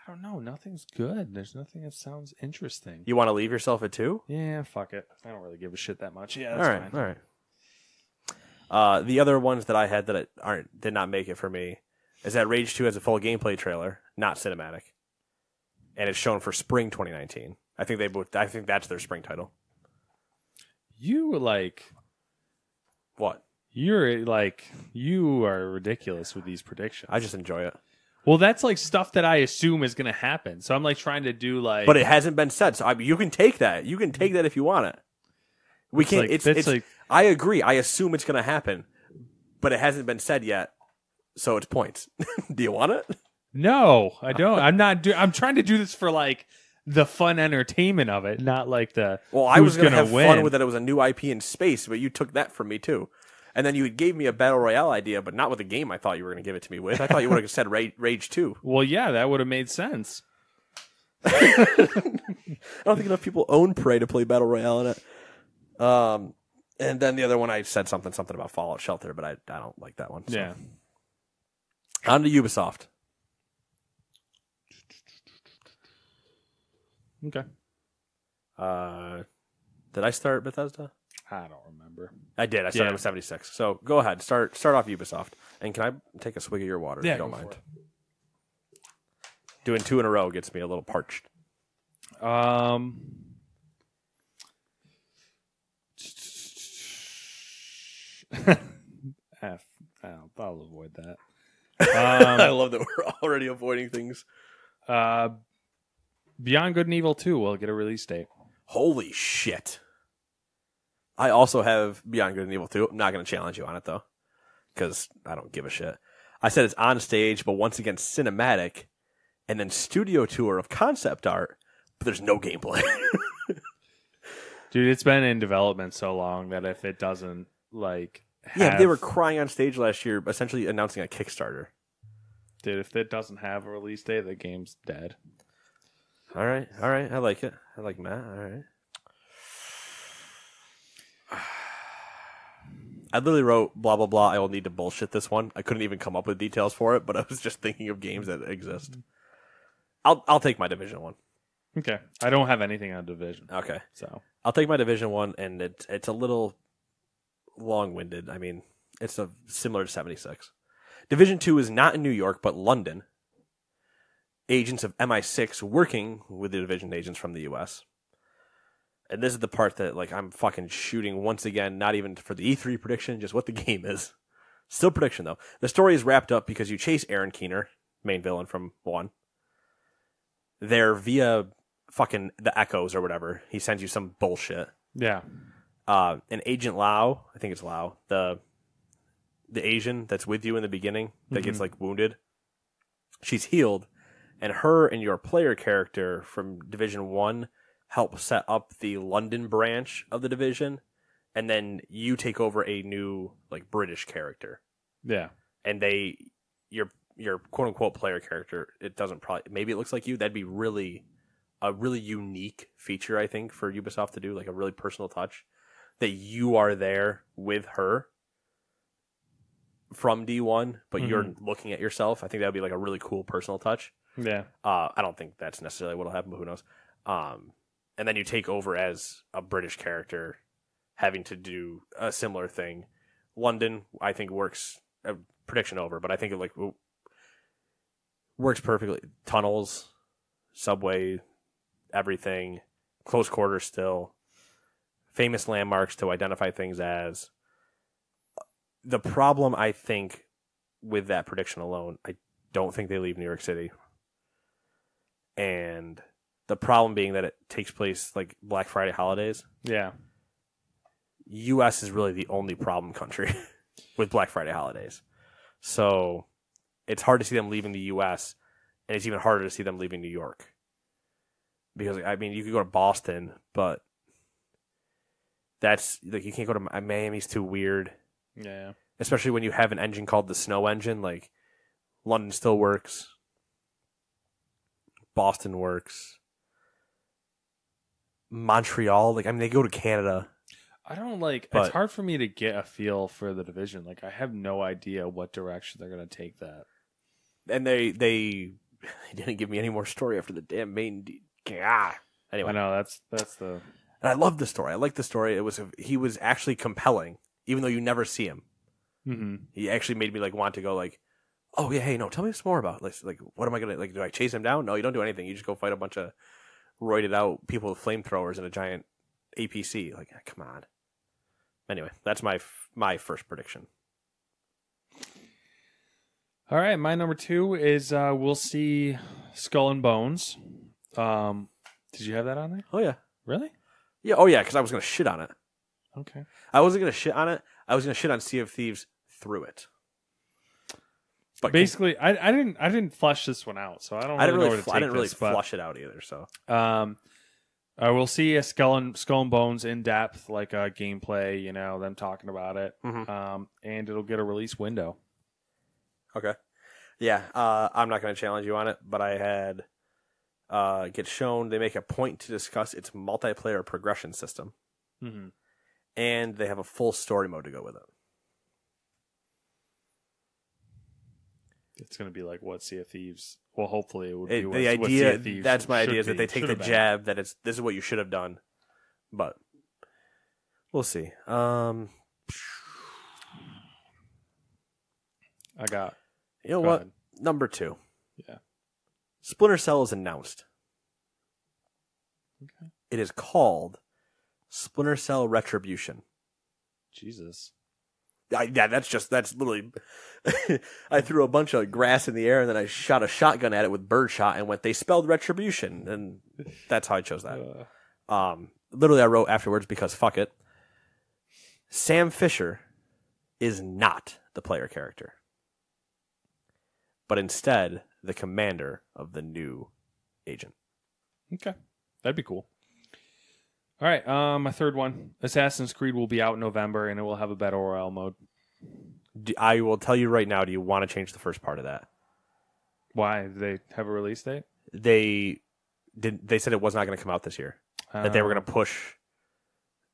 I don't know. Nothing's good. There's nothing that sounds interesting. You want to leave yourself at 2? Yeah, fuck it. I don't really give a shit that much. Yeah, all that's right, fine. all right. The other ones that I had that did not make it for me is that Rage 2 has a full gameplay trailer, not cinematic, and it's shown for spring 2019. I think that's their spring title. You What? You are ridiculous with these predictions. I just enjoy it. Well, that's like stuff that I assume is going to happen. So I'm like trying to do like, but it hasn't been said. So you can take that. You can take that if you want it. We can't. I agree. I assume it's going to happen, but it hasn't been said yet. So it's points. Do you want it? No, I don't. I'm trying to do this for like the fun entertainment of it, not like the. Well, I was going to have win. fun with it. It was a new IP in space, but you took that from me too. And then you gave me a Battle Royale idea, but not with the game I thought you were going to give it to me with. I thought you would have said Rage 2. Well, yeah, that would have made sense. I don't think enough people own Prey to play Battle Royale in it. And then the other one, I said something about Fallout Shelter, but I don't like that one. So. Yeah. On to Ubisoft. Okay. Did I start Bethesda? I don't remember. I did. I started with 76. So go ahead. Start off Ubisoft. And can I take a swig of your water if you don't mind? Doing 2 in a row gets me a little parched. I'll avoid that. I love that we're already avoiding things. Beyond Good and Evil 2 will get a release date. Holy shit. I also have Beyond Good and Evil 2. I'm not going to challenge you on it, though, because I don't give a shit. I said it's on stage, but once again, cinematic, and then studio tour of concept art, but there's no gameplay. Dude, it's been in development so long that if it doesn't, Yeah, they were crying on stage last year, essentially announcing a Kickstarter. Dude, if it doesn't have a release date, the game's dead. All right. I like it. I like Matt. All right. I literally wrote blah blah blah. I will need to bullshit this one. I couldn't even come up with details for it, but I was just thinking of games that exist. I'll take my Division 1. Okay, I don't have anything on Division. Okay, so I'll take my Division 1, and it's a little long-winded. I mean, it's similar to 76. Division 2 is not in New York, but London, agents of MI6 working with the Division agents from the U.S. And this is the part that like I'm fucking shooting once again, not even for the E3 prediction, just what the game is. Still prediction though. The story is wrapped up because you chase Aaron Keener, main villain from 1. There via fucking the Echoes or whatever. He sends you some bullshit. Yeah. And Agent Lau, I think it's Lau, the Asian that's with you in the beginning that gets like wounded. She's healed, and her and your player character from Division 1 help set up the London branch of the division, and then you take over a new like British character. Yeah. And your quote unquote player character, it doesn't probably, maybe it looks like you. That'd be a really unique feature, I think, for Ubisoft to do, like a really personal touch, that you are there with her from D1, but you're looking at yourself. I think that would be like a really cool personal touch. Yeah. I don't think that's necessarily what'll happen, but who knows? And then you take over as a British character having to do a similar thing. London, I think, works, prediction over, but I think it like works perfectly. Tunnels, subway, everything, close quarters still, famous landmarks to identify things as. The problem, I think, with that prediction alone, I don't think they leave New York City. And the problem being that it takes place like Black Friday holidays. Yeah. U.S. is really the only problem country with Black Friday holidays. So it's hard to see them leaving the U.S., and it's even harder to see them leaving New York. Because, I mean, you could go to Boston, but that's, like, you can't go to Miami's too weird. Yeah. Especially when you have an engine called the Snow Engine. Like, London still works. Boston works. Montreal, like, I mean, they go to Canada. I don't like, But- it's hard for me to get a feel for the division. Like, I have no idea what direction they're going to take that. And they didn't give me any more story after the damn main. Anyway, I know, that's the... and I love the story. I like the story. He was actually compelling, even though you never see him. Mm-hmm. He actually made me like want to go like, oh yeah, hey, no, tell me some more about it. Like what am I gonna like? Do I chase him down? No, you don't do anything. You just go fight a bunch of roided out people with flamethrowers and a giant APC. Like, come on. Anyway, that's my first prediction. All right, my number 2 is we'll see Skull and Bones. Did you have that on there? Oh yeah, Really? yeah, oh yeah, because I was gonna shit on it. Okay. I wasn't gonna shit on it. I was gonna shit on Sea of Thieves through it. But Basically, I didn't flush this one out, so I don't really know where to take I didn't really this, but, flush it out either. So we'll see a Skull and Bones in depth, like gameplay, them talking about it, and it'll get a release window. okay, yeah. I'm not gonna challenge you on it, but I had get shown. They make a point to discuss its multiplayer progression system, and they have a full story mode to go with it. It's going to be like what Sea of Thieves. Well, hopefully it would be The what Sea idea, of Thieves that's my should idea, is that be, they take should the have been. jab that this is what you should have done, but we'll see. I got. You know Go what? ahead. Number 2. Yeah. Splinter Cell is announced. Okay. It is called Splinter Cell Retribution. Jesus. That's literally. I threw a bunch of grass in the air and then I shot a shotgun at it with birdshot and went, they spelled retribution. And that's how I chose that. Literally, I wrote afterwards because fuck it. Sam Fisher is not the player character, but instead the commander of the new agent. Okay. That'd be cool. All right, my third one. Assassin's Creed will be out in November, and it will have a Battle Royale mode. I will tell you right now, do you want to change the first part of that? Why? Do they have a release date? They said it was not going to come out this year. That they were going to push,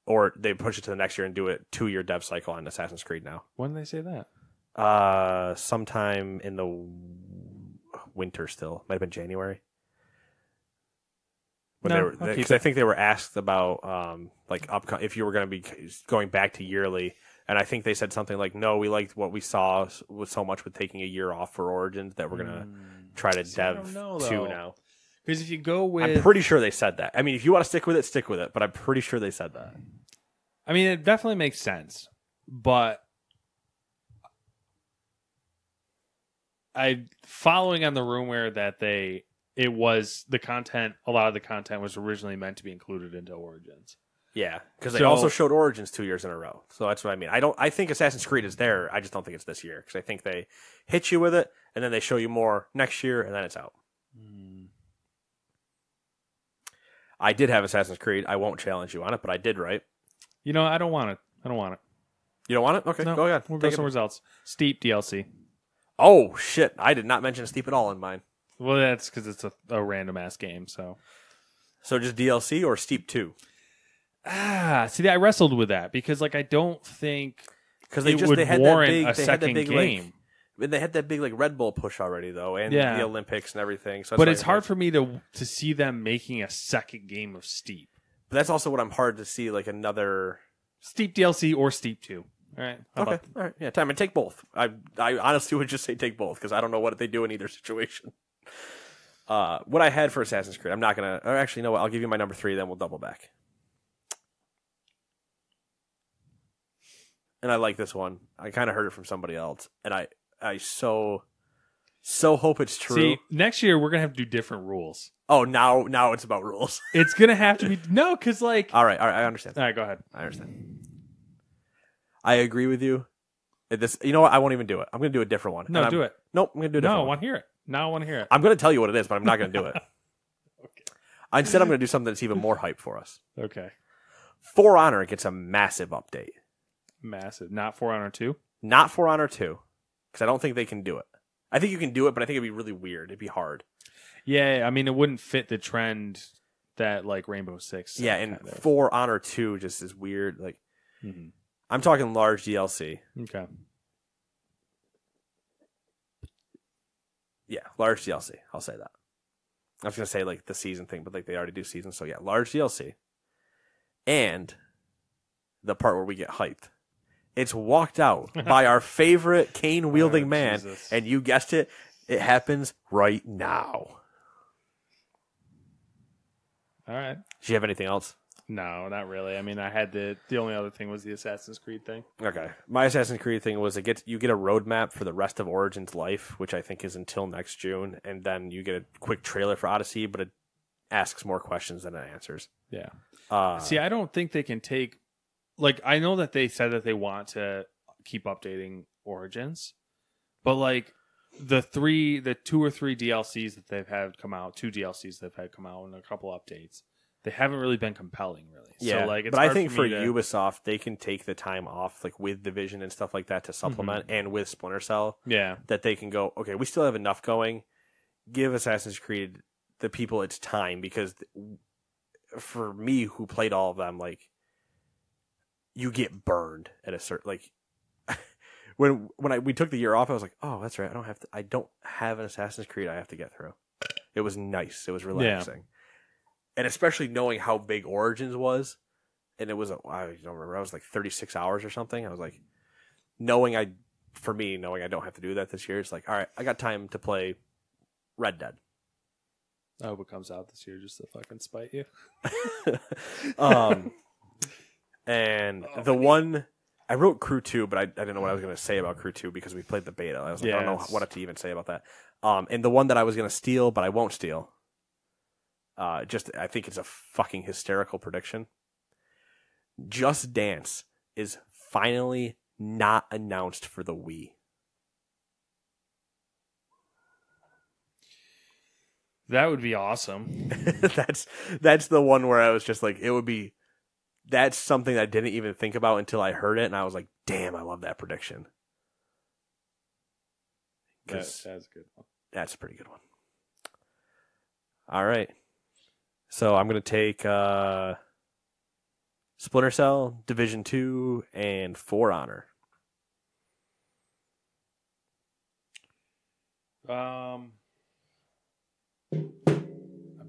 or they push it to the next year and do a 2-year dev cycle on Assassin's Creed now. When did they say that? Sometime in the winter still. Might have been January. Because I think they were asked about if you were going to be going back to yearly, And I think they said something like, "No, we liked what we saw with so much with taking a year off for Origins that we're gonna try to dev two now." Because if you go with, I'm pretty sure they said that. I mean, if you want to stick with it, stick with it. But I'm pretty sure they said that. I mean, it definitely makes sense, but following on the rumor that a lot of the content was originally meant to be included into Origins. Yeah, because they also showed Origins 2 years in a row. So that's what I mean. I think Assassin's Creed is there. I just don't think it's this year because I think they hit you with it and then they show you more next year and then it's out. I did have Assassin's Creed. I won't challenge you on it, but I did, right? I don't want it. You don't want it? Okay, no, go ahead. We'll go somewhere else. Steep DLC. Oh, shit. I did not mention Steep at all in mine. Well, that's because it's a random-ass game, so. So just DLC or Steep 2? See, I wrestled with that because, I don't think because they had a second game. They had that big Red Bull push already, though, and the Olympics and everything. So but it's hard for me to see them making a second game of Steep. But that's also what I'm hard to see, another Steep DLC or Steep 2. All right. Okay. All right. Yeah, time and take both. I honestly would just say take both because I don't know what they do in either situation. What I had for Assassin's Creed, I'm not gonna. Or actually, you know what? I'll give you my number 3, then we'll double back. And I like this one. I kind of heard it from somebody else, and I so hope it's true. See, next year we're gonna have to do different rules. Oh, now it's about rules. It's gonna have to be because all right, I understand. All right, go ahead. I understand. I agree with you. This, you know what? I won't even do it. I'm gonna do a different one. No, do it. Nope, I'm gonna do a different one. I want to hear it. Now I want to hear it. I'm gonna tell you what it is, but I'm not gonna do it. Okay. Instead, I'm gonna do something that's even more hype for us. Okay. For Honor gets a massive update. Massive. Not For Honor 2? Not For Honor 2. Because I don't think they can do it. I think you can do it, but I think it'd be really weird. It'd be hard. Yeah, I mean, it wouldn't fit the trend that, Rainbow Six. Yeah, and For Honor 2 just is weird. I'm talking large DLC. Okay. Yeah, large DLC. I'll say that. I was going to say, the season thing, but, they already do seasons. So, yeah, large DLC. And the part where we get hyped. It's walked out by our favorite cane-wielding man. Jesus. And you guessed it, it happens right now. All right. Do you have anything else? No, not really. I mean, I had the only other thing was the Assassin's Creed thing. Okay. My Assassin's Creed thing was you get a roadmap for the rest of Origin's life, which I think is until next June, and then you get a quick trailer for Odyssey, but it asks more questions than it answers. Yeah. See, I don't think they can take... I know that they said that they want to keep updating Origins, but the 2 or 3 DLCs that they've had come out, 2 DLCs they've had come out, and a couple updates, they haven't really been compelling, really. Yeah, so, it's but hard I think for Ubisoft, they can take the time off, with Division and stuff like that to supplement, and with Splinter Cell, that they can go, okay, we still have enough going. Give Assassin's Creed the people its time, because for me, who played all of them, you get burned at a certain when we took the year off, I was like, oh, that's right. I don't have an Assassin's Creed I have to get through. It was nice. It was relaxing. Yeah. And especially knowing how big Origins was, and it was I don't remember, I was 36 hours or something. I was knowing I don't have to do that this year, it's all right, I got time to play Red Dead. I hope it comes out this year just to fucking spite you. And one, I wrote Crew 2, but I didn't know what I was going to say about Crew 2 because we played the beta. I was I don't know what to even say about that. And the one that I was going to steal, but I won't steal. I think it's a fucking hysterical prediction. Just Dance is finally not announced for the Wii. That would be awesome. That's the one where I was just it would be. That's something I didn't even think about until I heard it, and I was like, damn, I love that prediction. That's a good one. That's a pretty good one. All right. So I'm going to take Splinter Cell, Division 2, and For Honor. I've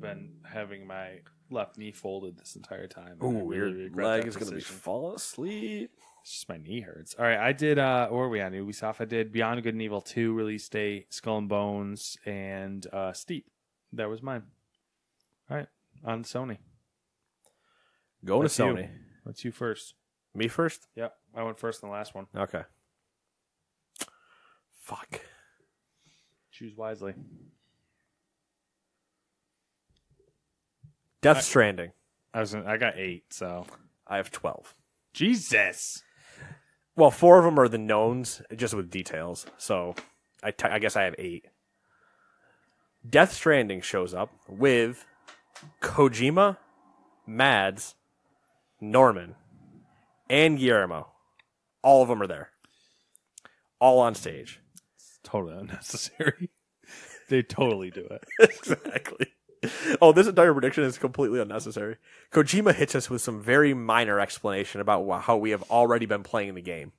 been having my left knee folded this entire time. Ooh, I really your regret leg that is going to be decision. falling asleep. It's just my knee hurts. All right, I did. Where are we on Ubisoft? I did Beyond Good and Evil 2 release date, Skull and Bones, and Steep. That was mine. All right, on Sony. Going That's to Sony. you. What's you first? Me first? Yep, I went first on the last one. Okay. Fuck. Choose wisely. Death Stranding. I got 8, so I have 12. Jesus. Well, 4 of them are the knowns, just with details. So I guess I have 8. Death Stranding shows up with Kojima, Mads, Norman, and Guillermo. All of them are there. All on stage. It's totally unnecessary. They totally do it. Exactly. Oh, this entire prediction is completely unnecessary. Kojima hits us with some very minor explanation about how we have already been playing the game.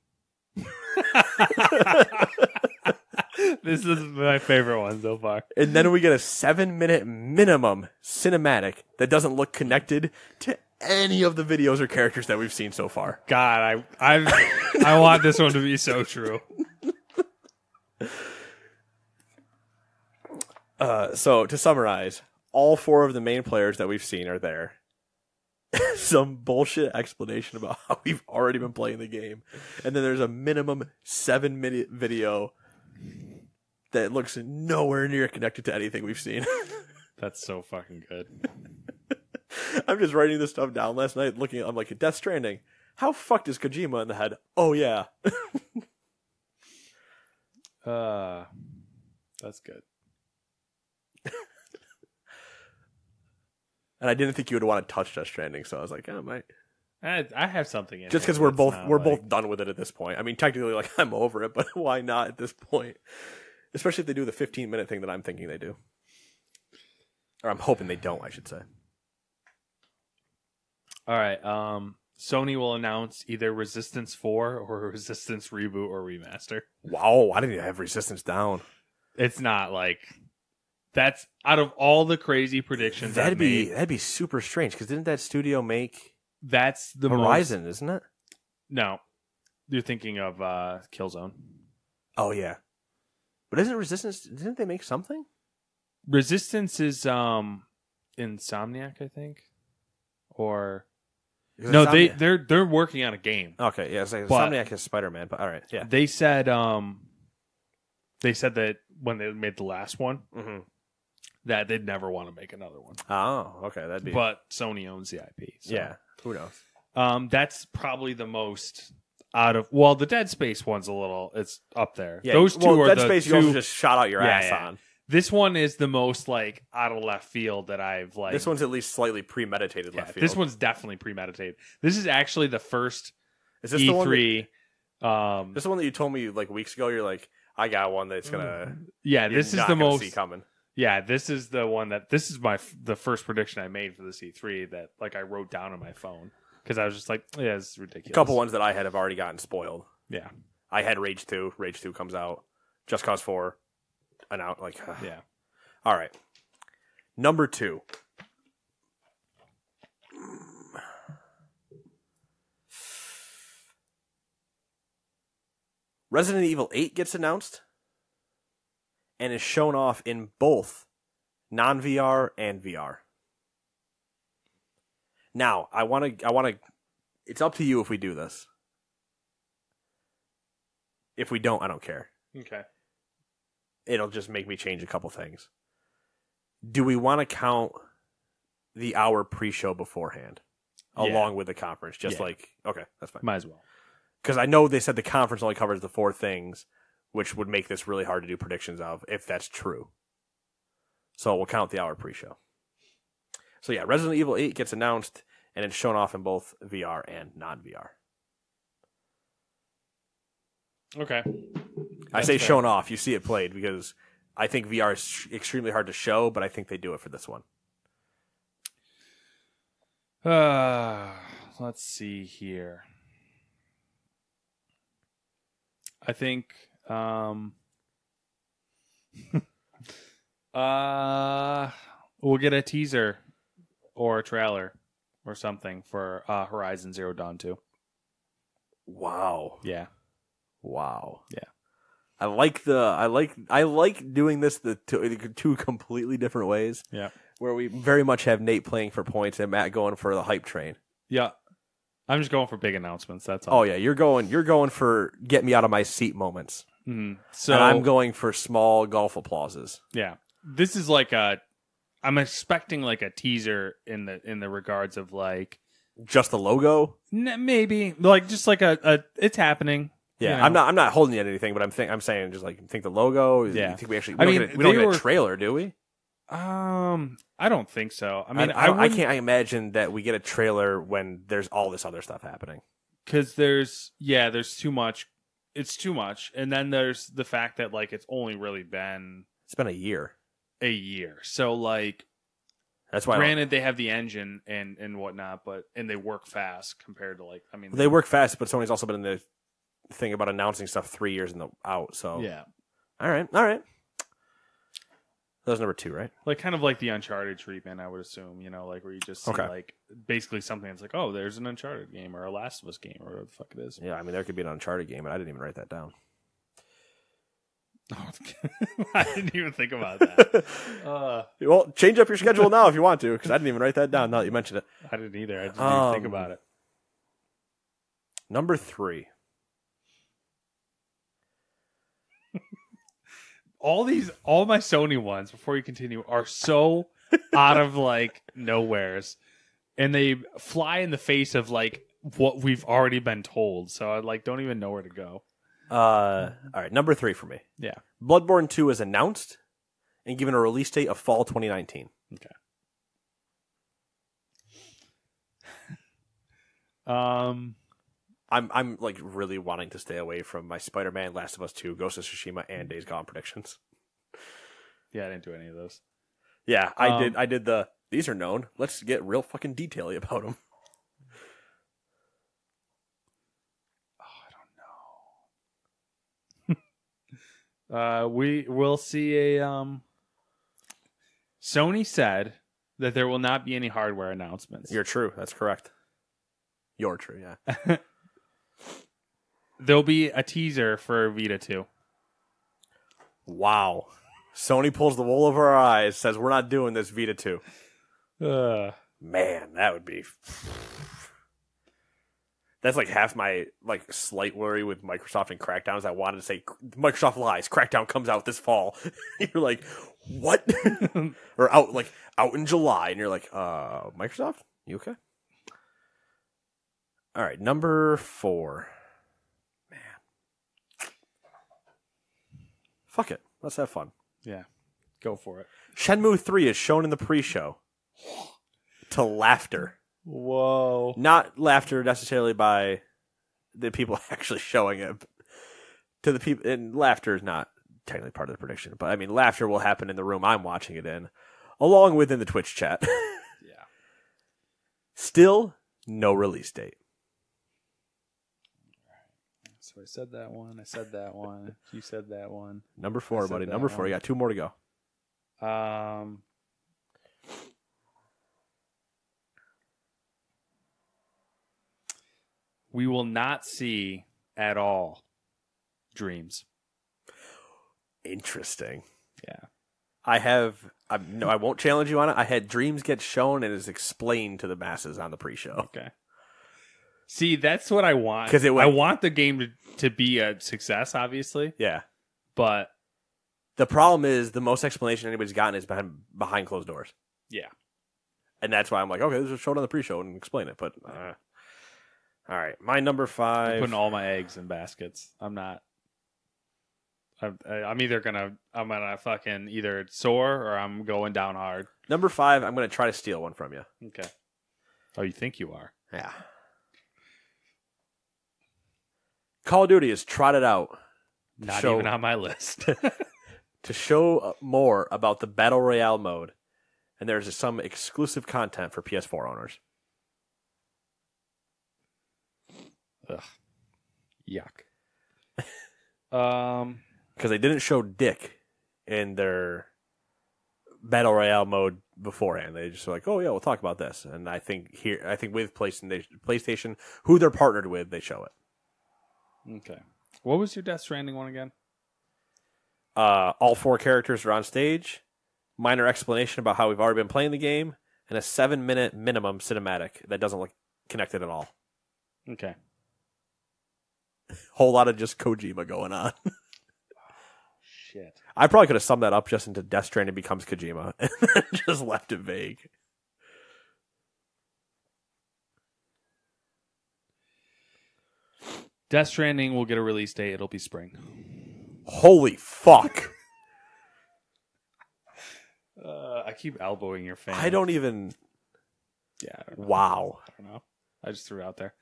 This is my favorite one so far. And then we get a 7-minute minimum cinematic that doesn't look connected to any of the videos or characters that we've seen so far. God, I want this one to be so true. So to summarize, all 4 of the main players that we've seen are there. Some bullshit explanation about how we've already been playing the game. And then there's a minimum 7-minute video that looks nowhere near connected to anything we've seen. That's so fucking good. I'm just writing this stuff down last night, I'm like, Death Stranding. How fucked is Kojima in the head? Oh, yeah. That's good. And I didn't think you would want to touch Death Stranding, so I was like, I might. I have something in Just here, because we're but it's both done with it at this point. I mean, technically, like, I'm over it, but why not at this point? Especially if they do the 15-minute thing that I'm thinking they do. Or I'm hoping they don't, I should say. All right. Sony will announce either Resistance 4 or Resistance Reboot or Remaster. Wow, I didn't even have Resistance down. It's not like... That's out of all the crazy predictions That'd made, be super strange, because didn't that studio make that's the Horizon, isn't it? No. You're thinking of Killzone. Oh, yeah. But isn't Resistance... Didn't they make something? Resistance is Insomniac, I think. Or... Because No, they're working on a game. Okay, yeah, it's like But- Insomniac is Spider-Man, but all right, yeah. They said that when they made the last one, Mm-hmm. that they'd never want to make another one. Oh, okay, that'd be... But Sony owns the IP. So. Yeah, who knows? That's probably the most out of... Well, the Dead Space one's a little... It's up there. Yeah, Those two are Dead the Space two... you also just shot out your Yeah, ass yeah. on. This one is the most, like, out of left field that I've, like... This one's at least slightly premeditated yeah, left field. this one's definitely premeditated. This is actually the first Is this the one that, E3... this is the one that you told me like weeks ago? You're like, I got one that's gonna... yeah, you're this is not the gonna most... see coming. Yeah, this is the one that... This is the first prediction I made for the C3 that, like, I wrote down on my phone. Because I was just like, yeah, this is ridiculous. A couple ones that I had have already gotten spoiled. Yeah. I had Rage 2. Rage 2 comes out. Just Cause 4. Like, Yeah. All right. Number 2. Resident Evil 8 gets announced and is shown off in both non-VR and VR. Now, I want to it's up to you if we do this. If we don't, I don't care. Okay. It'll just make me change a couple things. Do we want to count the hour pre-show beforehand along with the conference? Just like, okay, that's fine. Might as well. Because I know they said the conference only covers the 4 things, which would make this really hard to do predictions of, if that's true. So we'll count the hour pre-show. So yeah, Resident Evil 8 gets announced, and it's shown off in both VR and non-VR. Okay. I say fair. shown off. You see it played, because I think VR is extremely hard to show, but I think they do it for this one. Let's see here. I think we'll get a teaser or a trailer or something for Horizon Zero Dawn 2. Wow. Yeah. Wow. Yeah. I like doing this the two completely different ways. Yeah. Where we very much have Nate playing for points and Matt going for the hype train. Yeah. I'm just going for big announcements. That's all. Oh yeah, you're going for get me out of my seat moments. Mm. So And I'm going for small golf applauses. Yeah. This is like I'm expecting like a teaser in the regards of like Just the logo. maybe like just like a it's happening. Yeah, you know? I'm not holding you at anything, but I'm saying just like think the logo. Yeah. You think we actually I don't mean, get we don't they get were- a trailer, do we? I don't think so. I mean, I wouldn't- can't imagine that we get a trailer when there's all this other stuff happening. because there's too much. It's too much, and then there's the fact that like it's only really been It's been a year. a year. So like, That's why granted, they have the engine and whatnot, and they work fast compared to like they work fast, but Sony's also been in the thing about announcing stuff 3 years out. So yeah. all right. That was number 2, right? Like kind of like the Uncharted treatment, I would assume, like where you just see Okay. like basically something that's like, oh, there's an Uncharted game or a Last of Us game or whatever the fuck it is. Yeah, I mean there could be an Uncharted game, and I didn't even write that down. I didn't even think about that. Well, change up your schedule now if you want to, because I didn't even write that down. Now that you mentioned it. I didn't either. I just didn't think about it. Number 3. All my Sony ones, before you continue, are so out of like nowheres, and they fly in the face of like what we've already been told. So I like don't even know where to go. All right, number 3 for me. Yeah. Bloodborne 2 is announced and given a release date of fall 2019. Okay. I'm like really wanting to stay away from my Spider-Man, Last of Us 2, Ghost of Tsushima, and Days Gone predictions. Yeah, I didn't do any of those. Yeah, I did the. These are known. Let's get real fucking detaily about them. We will see a Sony said that there will not be any hardware announcements. You're true. That's correct. You're true. Yeah. There'll be a teaser for Vita 2. Wow. Sony pulls the wool over our eyes. Says we're not doing this Vita 2. Man, that would be. That's like half my like slight worry with Microsoft and Crackdown is I wanted to say Microsoft lies. Crackdown comes out this fall. You're like, what? Or out in July, and you're like, Microsoft, you okay? All right, number 4. Man, fuck it. Let's have fun. Yeah, go for it. Shenmue 3 is shown in the pre-show to laughter. Whoa. Not laughter necessarily by the people actually showing it. To the people, and laughter is not technically part of the prediction, but I mean, laughter will happen in the room I'm watching it in, along with in the Twitch chat. Yeah. Still, no release date. So I said that one. I said that one. You said that one. Number 4, said buddy. that Number 4. one. You got 2 more to go. We will not see at all Dreams. Interesting. Yeah. No, I won't challenge you on it. I had Dreams get shown and is explained to the masses on the pre-show. Okay. See, that's what I want. 'Cause I want the game to be a success, obviously. Yeah. But The problem is the most explanation anybody's gotten is behind closed doors. yeah. And that's why I'm like, okay, let's just show it on the pre-show and explain it. But all right, my number 5. Putting all my eggs in baskets. I'm not. I'm either gonna fucking either soar or I'm going down hard. Number 5, I'm going to try to steal one from you. Okay. Oh, you think you are? Yeah. Call of Duty is trotted out Not show- even on my list. to show more about the Battle Royale mode, and there's some exclusive content for PS4 owners. Ugh. Yuck. Because they didn't show Dick in their battle royale mode beforehand. They just were like, oh yeah, we'll talk about this. And I think with PlayStation, who they're partnered with, they show it. Okay. What was your Death Stranding one again? All 4 characters are on stage, minor explanation about how we've already been playing the game, and a 7-minute minimum cinematic that doesn't look connected at all. Okay. Whole lot of just Kojima going on. Shit. I probably could have summed that up just into Death Stranding becomes Kojima and then just left it vague. Death Stranding will get a release date. It'll be spring. Holy fuck. I keep elbowing your fan. I don't even... Yeah, I don't know. Wow. I don't know. I just threw it out there.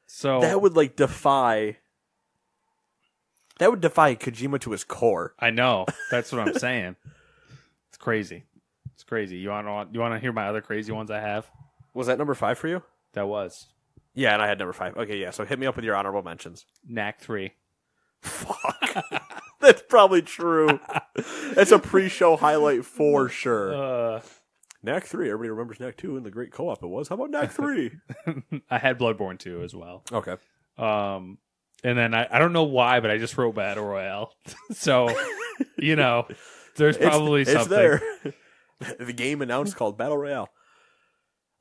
So That would like defy... That would defy Kojima to his core. I know. That's what I'm saying. It's crazy. It's crazy. You want to hear my other crazy ones I have? Was that number 5 for you? That was Yeah, and I had number 5. Okay, yeah, so hit me up with your honorable mentions. Knack 3. Fuck. That's probably true. That's a pre-show highlight for sure. Knack 3. Everybody remembers Knack 2 and the great co-op it was. How about Knack 3? I had Bloodborne 2 as well. Okay. And then I don't know why, but I just wrote Battle Royale. So, there's probably something. It's there. The game announced called Battle Royale.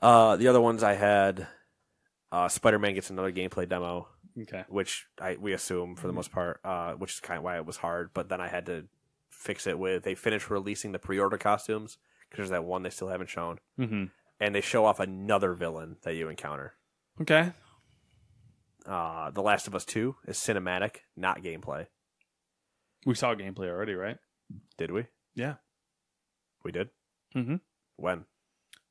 The other ones I had, Spider-Man gets another gameplay demo. Okay. Which we assume for the most part, which is kind of why it was hard. But then I had to fix it with they finished releasing the pre-order costumes because there's that one they still haven't shown, and they show off another villain that you encounter. Okay. The Last of Us 2 is cinematic, not gameplay. We saw gameplay already, right? Did we? Yeah. We did. Mm-hmm. When?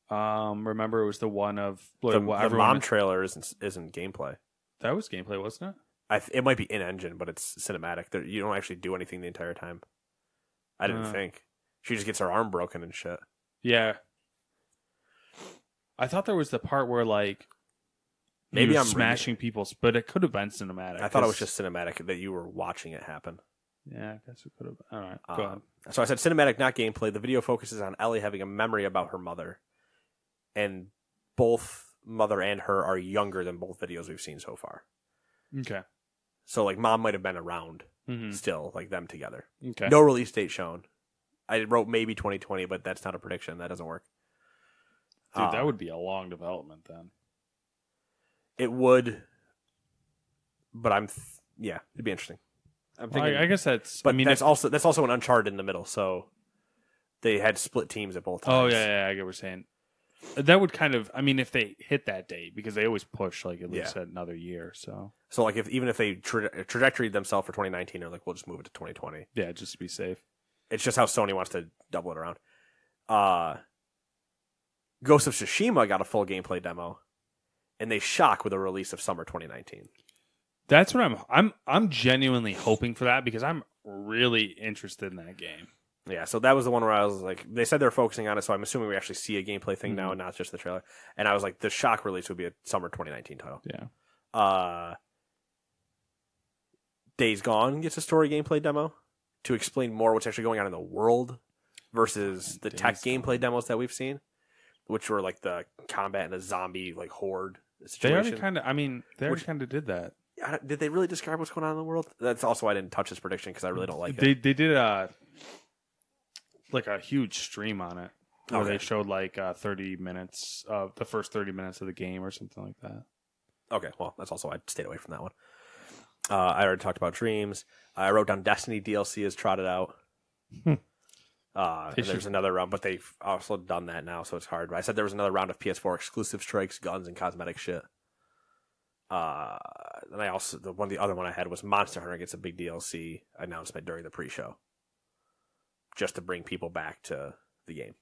Remember it was the one of The mom trailer isn't gameplay. That was gameplay, wasn't it might be in engine, but it's cinematic. You don't actually do anything the entire time. I didn't think. She just gets her arm broken and shit. Yeah. I thought there was the part where maybe I'm smashing people's, but it could have been cinematic. I thought it was just cinematic that you were watching it happen. Yeah, I guess it could have. All right, go ahead. So I said cinematic, not gameplay. The video focuses on Ellie having a memory about her mother, and both mother and her are younger than both videos we've seen so far. Okay. So mom might have been around still, them together. Okay. No release date shown. I wrote maybe 2020, but that's not a prediction. That doesn't work. Dude, that would be a long development then. It would, but it'd be interesting. I'm thinking, I guess that's. But that's also an Uncharted in the middle, so they had split teams at both times. Oh yeah, I get what you're saying. That would kind of, if they hit that date, because they always push at least another year. So even if they trajectoried themselves for 2019, they're like, we'll just move it to 2020. Yeah, just to be safe. It's just how Sony wants to double it around. Ghost of Tsushima got a full gameplay demo, and they shock with a release of summer 2019. That's what I'm genuinely hoping for that because I'm really interested in that game. Yeah, so that was the one where I was like, they said they're focusing on it, so I'm assuming we actually see a gameplay thing now and not just the trailer. And I was like, the shock release would be a summer 2019 title. Yeah. Days Gone gets a story gameplay demo to explain more what's actually going on in the world versus the tech gameplay demos that we've seen, which were the combat and the zombie horde situation. They already kind of did that. Did they really describe what's going on in the world? That's also why I didn't touch this prediction because I really don't like it. They did a huge stream on it where they showed 30 minutes of the first 30 minutes of the game or something like that. Okay, well, that's also why I stayed away from that one. I already talked about Dreams. I wrote down Destiny DLC is trotted out. And there's another round, but they've also done that now, so it's hard. I said there was another round of PS4 exclusive strikes, guns, and cosmetic shit. And I also the other one I had was Monster Hunter gets a big DLC announcement during the pre-show, just to bring people back to the game.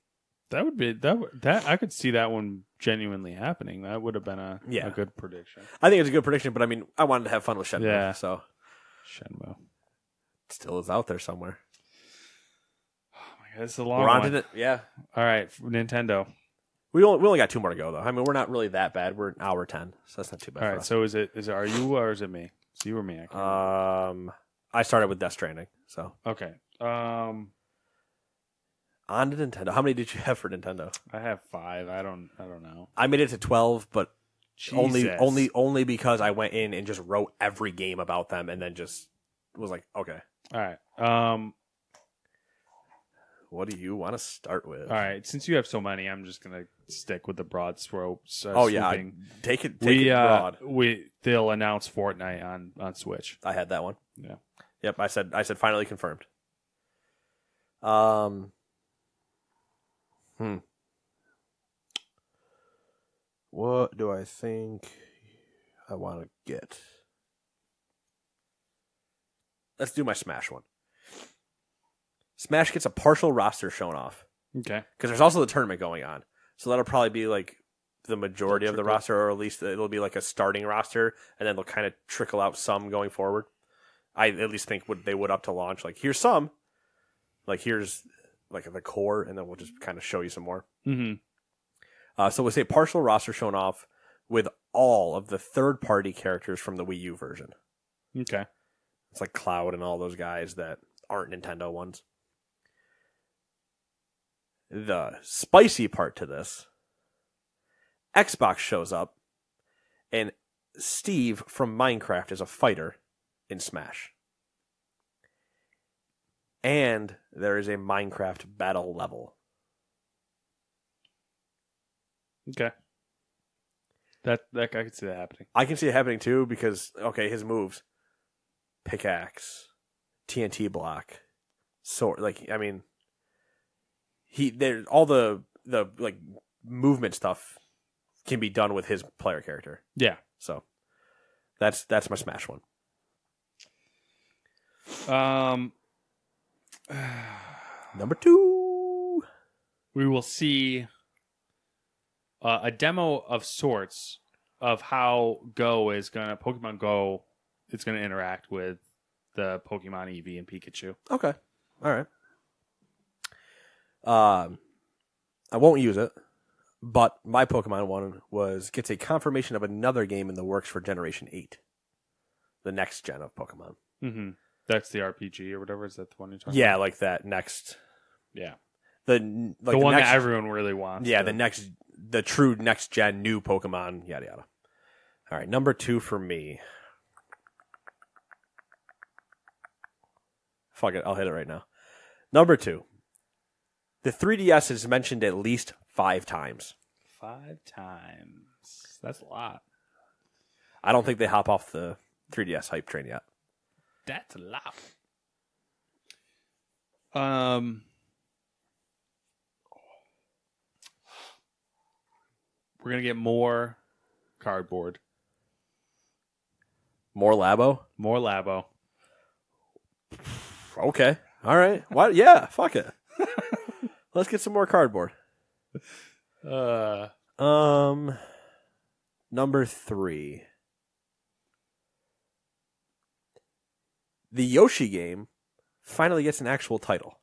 That would be that I could see that one genuinely happening. That would have been a good prediction. I think it's a good prediction, but I wanted to have fun with Shenmue. Yeah. So Shenmue it still is out there somewhere. Oh my god, it's a long We're one. on to it. Yeah. All right, Nintendo. We only got 2 more to go though. We're not really that bad. We're an hour 10, so that's not too bad. All right, so is it are you or is it me? It's you or me? I started with Death Stranding. So okay. On the Nintendo. How many did you have for Nintendo? I have 5. I don't know. I made it to 12, but Jesus. only because I went in and just wrote every game about them and then just was like, okay. All right. What do you want to start with? All right. Since you have so many, I'm just gonna stick with the broad strokes. Yeah, take it broad. They'll announce Fortnite on Switch. I had that one. Yeah. Yep. I said finally confirmed. What do I think I want to get? Let's do my Smash one. Smash gets a partial roster shown off. Okay. Because there's also the tournament going on. So that'll probably be like the majority of the roster, or at least it'll be like a starting roster, and then they'll kind of trickle out some going forward. I at least think they would up to launch. Like, here's some. Like, here's like the core, and then we'll just kind of show you some more. Mm-hmm. So we'll say partial roster shown off with all of the third-party characters from the Wii U version. Okay. It's like Cloud and all those guys that aren't Nintendo ones. The spicy part to this, Xbox shows up, and Steve from Minecraft is a fighter in Smash. And there is a Minecraft battle level. Okay. That I could see that happening. I can see it happening too because, okay, his moves. Pickaxe, TNT block, sword, there's all the like movement stuff can be done with his player character. Yeah. So that's my Smash one. Number 2. We will see a demo of sorts of how Pokemon Go is gonna interact with the Pokemon Eevee and Pikachu. Okay. All right. I won't use it, but my Pokemon one gets a confirmation of another game in the works for Generation 8. The next gen of Pokemon. Mm-hmm. That's the RPG or whatever. Is that the one you're talking Yeah, about? like that next. Yeah. The one next, that everyone really wants. Yeah, the true next gen new Pokemon, yada yada. All right, number 2 for me. Fuck it, I'll hit it right now. Number 2. The 3DS is mentioned at least 5 times. 5 times. That's a lot. I don't think they hop off the 3DS hype train yet. That's a lot. We're gonna get more cardboard. More Labo? More Labo. Okay. All right. Why? Yeah, fuck it. Let's get some more cardboard. Number 3. The Yoshi game finally gets an actual title.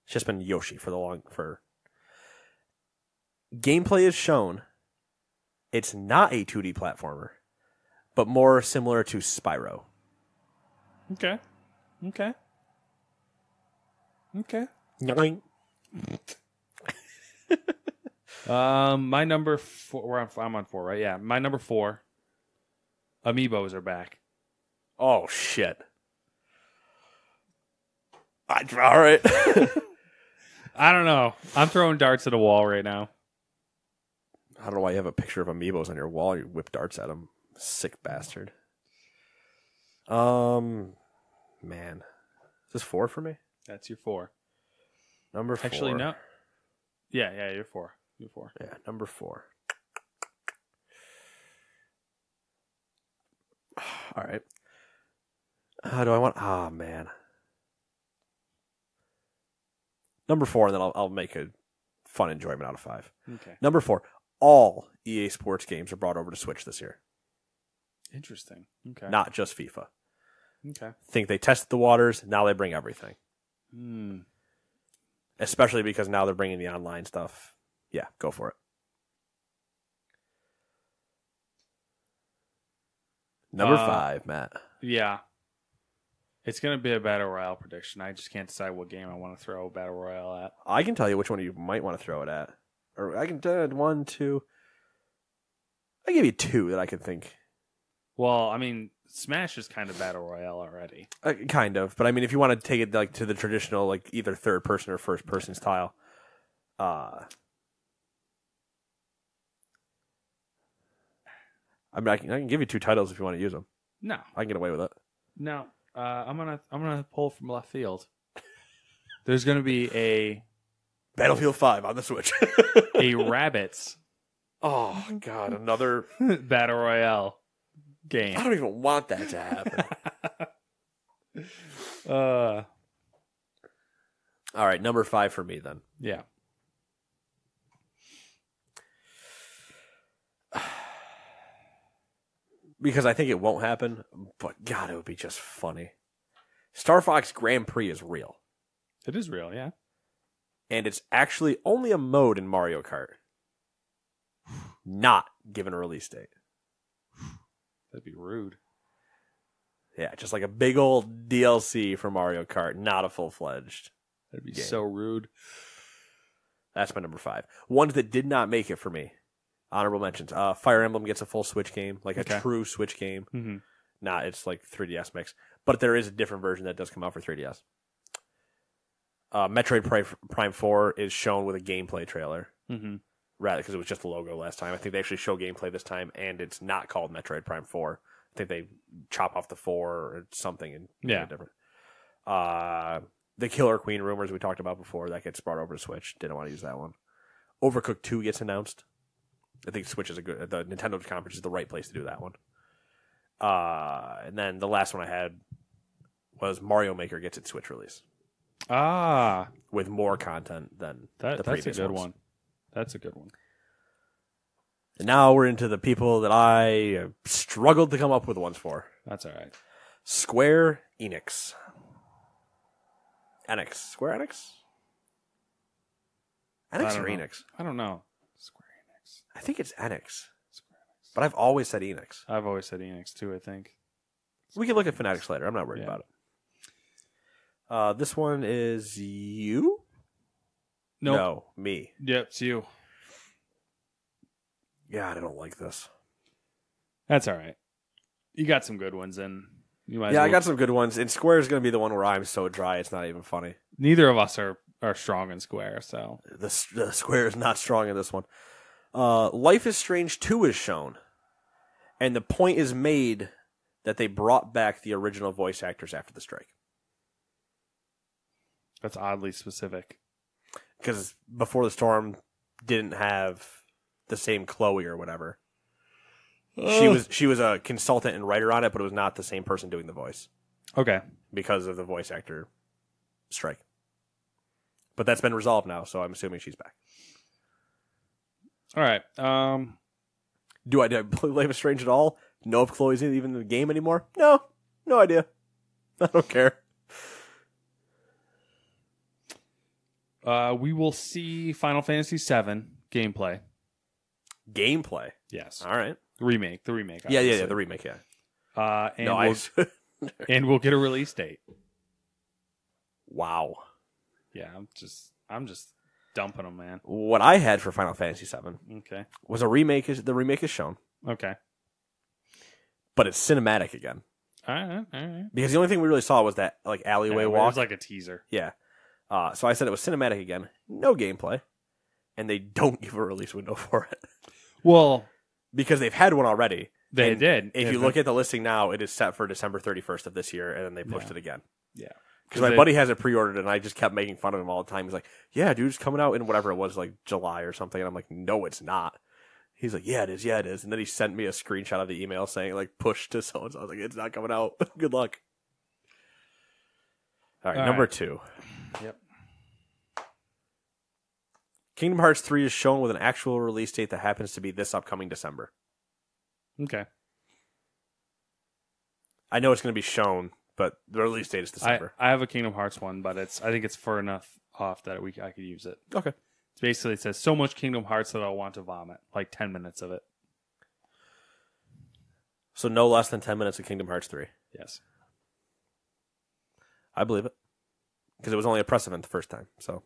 It's just been Yoshi for gameplay is shown. It's not a 2D platformer, but more similar to Spyro. Okay. Nine. My number 4. I'm on 4, right? Yeah. My number 4. Amiibos are back. Oh shit! All right. I don't know. I'm throwing darts at a wall right now. I don't know why you have a picture of Amiibos on your wall. You whip darts at them, sick bastard. Man, is this 4 for me? That's your 4. Number 4. Actually, no. Yeah, you're 4. You're 4. Yeah, number 4. All right. How do I want? Ah, man. Number 4, and then I'll make a fun enjoyment out of 5. Okay. Number 4. All EA Sports games are brought over to Switch this year. Interesting. Okay. Not just FIFA. Okay. Think they tested the waters. Now they bring everything. Hmm. Especially because now they're bringing the online stuff. Yeah, go for it. Number 5, Matt. Yeah. It's going to be a Battle Royale prediction. I just can't decide what game I want to throw Battle Royale at. I can tell you which one you might want to throw it at. Or I can do 1, 2. I give you 2 that I could think. Well, I mean, Smash is kind of Battle Royale already. Kind of. But I mean, if you want to take it like to the traditional, like either third person or first person style. I mean, I can give you 2 titles if you want to use them. No. I can get away with it. No. I'm gonna pull from left field. There's gonna be a Battlefield 5 on the Switch. a Rabbids Oh, God. Another. Battle Royale game. I don't even want that to happen. All right. Number 5 for me then. Yeah. Because I think it won't happen, but God, it would be just funny. Star Fox Grand Prix is real. It is real, yeah. And it's actually only a mode in Mario Kart. Not given a release date. That'd be rude. Yeah, just like a big old DLC for Mario Kart, not a full-fledged. That'd be game. so rude. That's my number 5. Ones that did not make it for me. Honorable mentions. Fire Emblem gets a full Switch game, like a true Switch game. Mm-hmm. Nah, it's like 3DS mix. But there is a different version that does come out for 3DS. Metroid Prime 4 is shown with a gameplay trailer. Mm-hmm. Rather, because it was just the logo last time. I think they actually show gameplay this time, and it's not called Metroid Prime 4. I think they chop off the 4 or something and make it different. The Killer Queen rumors we talked about before, that gets brought over to Switch. Didn't want to use that one. Overcooked 2 gets announced. I think Switch is the Nintendo conference is the right place to do that one. And then the last one I had was Mario Maker gets its Switch release. With more content than the previous That's a good ones. one. That's a good one. And now we're into the people that I struggled to come up with ones for. That's all right. Square Enix. Enix. Square Enix? Enix or Enix? I don't know. Square Enix. I think it's Enix. Square Enix. But I've always said Enix. I've always said Enix too, I think. We can look at Fanatics later. I'm not worried about it. This one is you? Nope. No, me. Yep, it's you. God, I don't like this. That's all right. You got some good ones, and you might. Yeah, I got some good ones. And Square is going to be the one where I'm so dry, it's not even funny. Neither of us are strong in Square, so The Square is not strong in this one. Life is Strange 2 is shown. And the point is made that they brought back the original voice actors after the strike. that's oddly specific. Because Before the Storm didn't have the same Chloe or whatever. She was a consultant and writer on it, but it was not the same person doing the voice Okay. because of the voice actor strike. But that's been resolved now, so I'm assuming she's back. All right. Do I play Life is Strange at all? Know if Chloe's even in the game anymore? No. No idea. I don't care. We will see Final Fantasy VII gameplay. Gameplay. Yes. All right. The remake. Yeah, Obviously. the remake, yeah. And and we'll get a release date. Wow. Yeah, I'm just dumping them, man. What I had for Final Fantasy VII Okay. was a remake. The remake is shown, Okay. but it's cinematic again. All right. Because the only thing we really saw was that like alleyway It walk. was like a teaser. Yeah. So I said it was cinematic again. No gameplay. And they don't give a release window for it. Well, Because they've had one already. they And did. If you look at the listing now, it is set for December 31st of this year, and then they pushed it again. Yeah. Because my buddy has it pre-ordered, and I just kept making fun of him all the time. He's like, yeah, dude, it's coming out in whatever it was, like July or something. And I'm like, no, it's not. He's like, yeah, it is. Yeah, it is. And then he sent me a screenshot of the email saying, like, push to so-and-so. I was like, it's not coming out. Good luck. All right, number 2. Yep. Kingdom Hearts 3 is shown with an actual release date that happens to be this upcoming December. Okay. I know it's going to be shown, but the release date is December. I have a Kingdom Hearts one, but I think it's far enough off that I could use it. Okay. It's basically, it says so much Kingdom Hearts that I'll want to vomit. Like 10 minutes of it. So no less than 10 minutes of Kingdom Hearts 3. Yes. I believe it. Because it was only a press event the first time. So,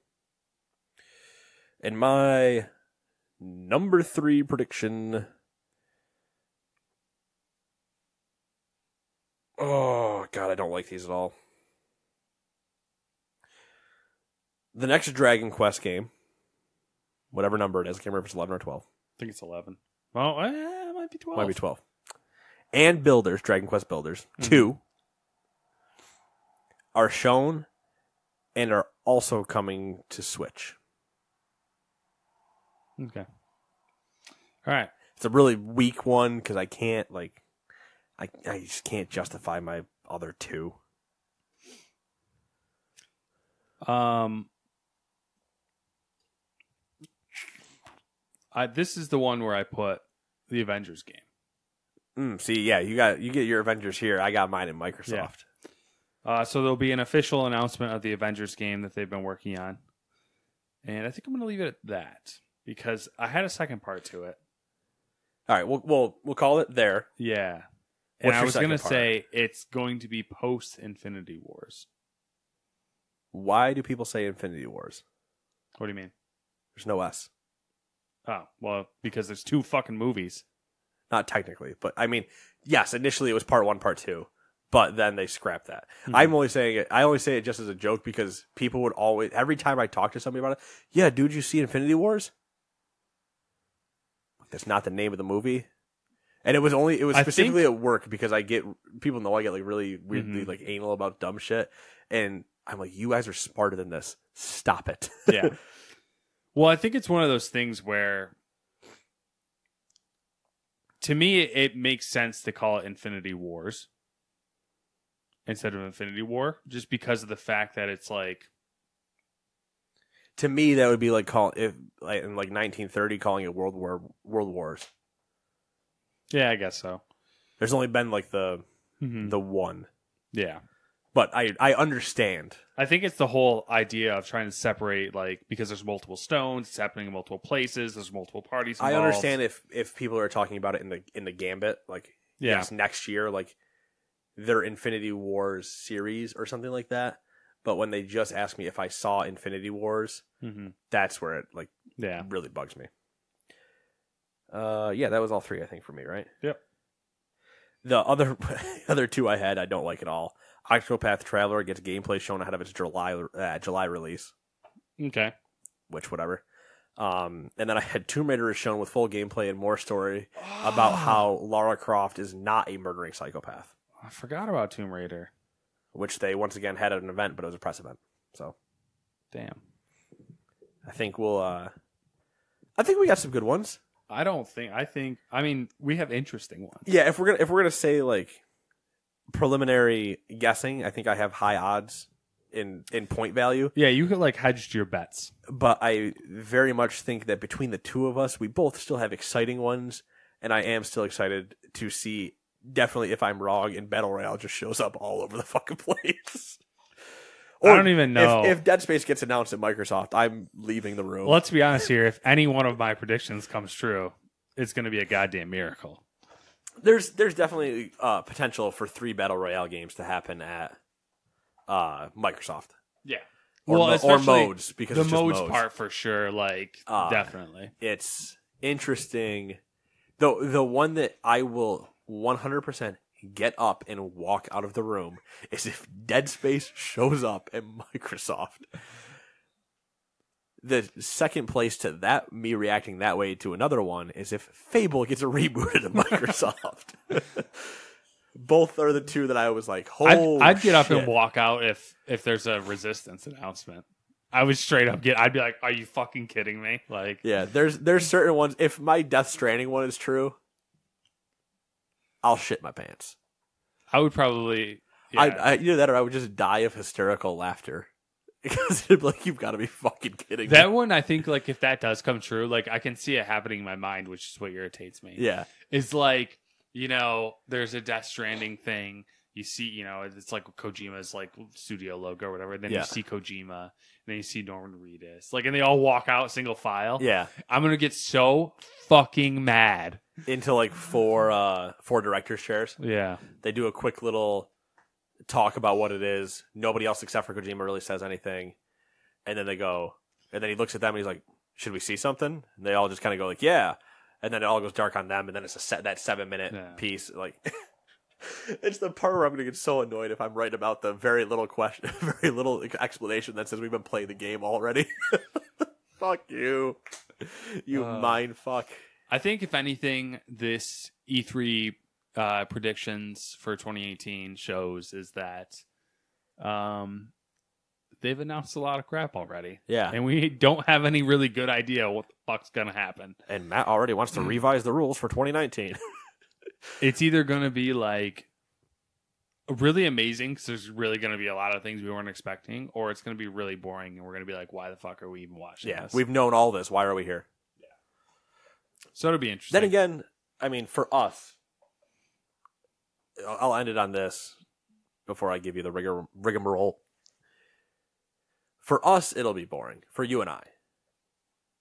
in my number 3 prediction... Oh, God, I don't like these at all. The next Dragon Quest game, whatever number it is, I can't remember if it's 11 or 12. I think it's 11. Well, it might be 12. Might be 12. And Builders, Dragon Quest Builders, 2, are shown and are also coming to Switch. Okay. All right. It's a really weak one because I can't, I just can't justify my other 2. This is the one where I put the Avengers game. See, yeah, you get your Avengers here. I got mine in Microsoft. Yeah. So there'll be an official announcement of the Avengers game that they've been working on. And I think I'm going to leave it at that because I had a second part to it. All right, we'll call it there. Yeah. What's And I your was going to second part? say it's going to be post Infinity Wars. Why do people say Infinity Wars? What do you mean? There's no S. Oh, well, because there's 2 fucking movies. Not technically, but I mean, yes, initially it was part 1, part 2, but then they scrapped that. Mm-hmm. I'm only saying it. I only say it just as a joke because people would always, every time I talk to somebody about it, yeah, dude, you see Infinity Wars? That's not the name of the movie. And it was specifically at work because people know I get like really weirdly like anal about dumb shit. And I'm like, you guys are smarter than this. Stop it. Yeah. Well, I think it's one of those things where, to me, it makes sense to call it Infinity Wars instead of Infinity War, just because of the fact that it's like... To me, that would be like in 1930 calling it World Wars. Yeah, I guess so. There's only been like the one. Yeah. But I understand. I think it's the whole idea of trying to separate, like, because there's multiple stones, it's happening in multiple places, there's multiple parties involved. I understand if people are talking about it in the Gambit, like yes, next year, like their Infinity Wars series or something like that. But when they just asked me if I saw Infinity Wars, that's where it really bugs me. Yeah, that was all 3, I think, for me, right? Yep. The other 2 I had, I don't like at all. Octopath Traveler gets gameplay shown ahead of its July release. Okay. Which, whatever. And then I had Tomb Raider is shown with full gameplay and more story about how Lara Croft is not a murdering psychopath. I forgot about Tomb Raider. Which they, once again, had at an event, but it was a press event. So. Damn. I think we got some good ones. I mean, we have interesting ones. Yeah, if we're gonna say like preliminary guessing, I think I have high odds in point value. Yeah, you could like hedge your bets. But I very much think that between the 2 of us, we both still have exciting ones, and I am still excited to see. Definitely, if I'm wrong, and Battle Royale just shows up all over the fucking place. Or I don't even know if Dead Space gets announced at Microsoft. I'm leaving the room. Well, let's be honest here. If any one of my predictions comes true, it's going to be a goddamn miracle. There's definitely potential for 3 Battle Royale games to happen at Microsoft. Yeah. Or modes, because the it's just modes modes. Part for sure, definitely. It's interesting. The one that I will 100% get up and walk out of the room is if Dead Space shows up at Microsoft. The second place to that, me reacting that way to another one, is if Fable gets rebooted at Microsoft. Both are the 2 that I was like, holy I'd get up shit. and walk out if there's a Resistance announcement. I would straight up I'd be like, are you fucking kidding me? Like, yeah, there's certain ones. If my Death Stranding one is true, I'll shit my pants. I would probably... Yeah. I either that or I would just die of hysterical laughter. Because it'd be like, you've got to be fucking kidding me. That one, I think, like, if that does come true, like, I can see it happening in my mind, which is what irritates me. Yeah. It's like, there's a Death Stranding thing. You see, it's like Kojima's, like, studio logo or whatever. Then you see Kojima. And then you see Norman Reedus. Like, and they all walk out single file. Yeah. I'm going to get so fucking mad. Into, like, four director's chairs. Yeah. They do a quick little talk about what it is. Nobody else except for Kojima really says anything. And then they go, and then he looks at them and he's like, should we see something? And they all just kind of go like, yeah. And then it all goes dark on them. And then it's that 7-minute piece. Like, it's the part where I'm going to get so annoyed if I'm right about the very little explanation that says we've been playing the game already. Fuck you. You mind fuck. I think if anything, this E3 predictions for 2018 shows is that they've announced a lot of crap already. Yeah. And we don't have any really good idea what the fuck's going to happen. And Matt already wants to revise the rules for 2019. It's either going to be like really amazing because there's really going to be a lot of things we weren't expecting, or it's going to be really boring and we're going to be like, why the fuck are we even watching this? We've known all this. Why are we here? Yeah. So it'll be interesting. Then again, I mean, for us, I'll end it on this before I give you the rigmarole. For us, it'll be boring. For you and I.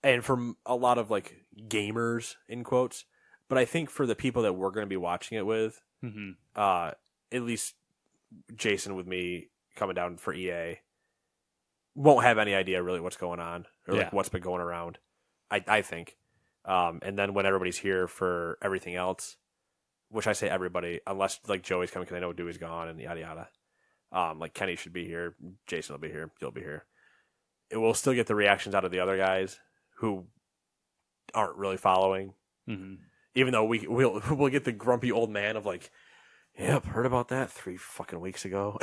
And for a lot of, like, gamers, in quotes. But I think for the people that we're going to be watching it with, at least Jason with me coming down for EA, won't have any idea really what's going on or like what's been going around, I think. And then when everybody's here for everything else, which I say everybody, unless like Joey's coming because I know Dewey's gone and yada yada. Like Kenny should be here, Jason will be here, you'll be here. It will still get the reactions out of the other guys who aren't really following. Even though we'll get the grumpy old man of like, yep, heard about that 3 fucking weeks ago.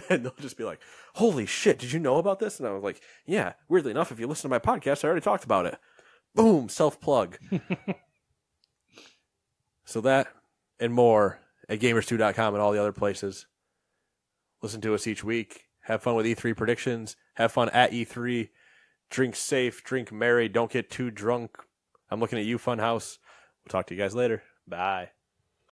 And they'll just be like, holy shit, did you know about this? And I was like, yeah, weirdly enough, if you listen to my podcast, I already talked about it. Boom, self-plug. So that and more at gamers2.com and all the other places. Listen to us each week. Have fun with E3 predictions. Have fun at E3. Drink safe, drink merry, don't get too drunk. I'm looking at you, Funhouse. We'll talk to you guys later. Bye.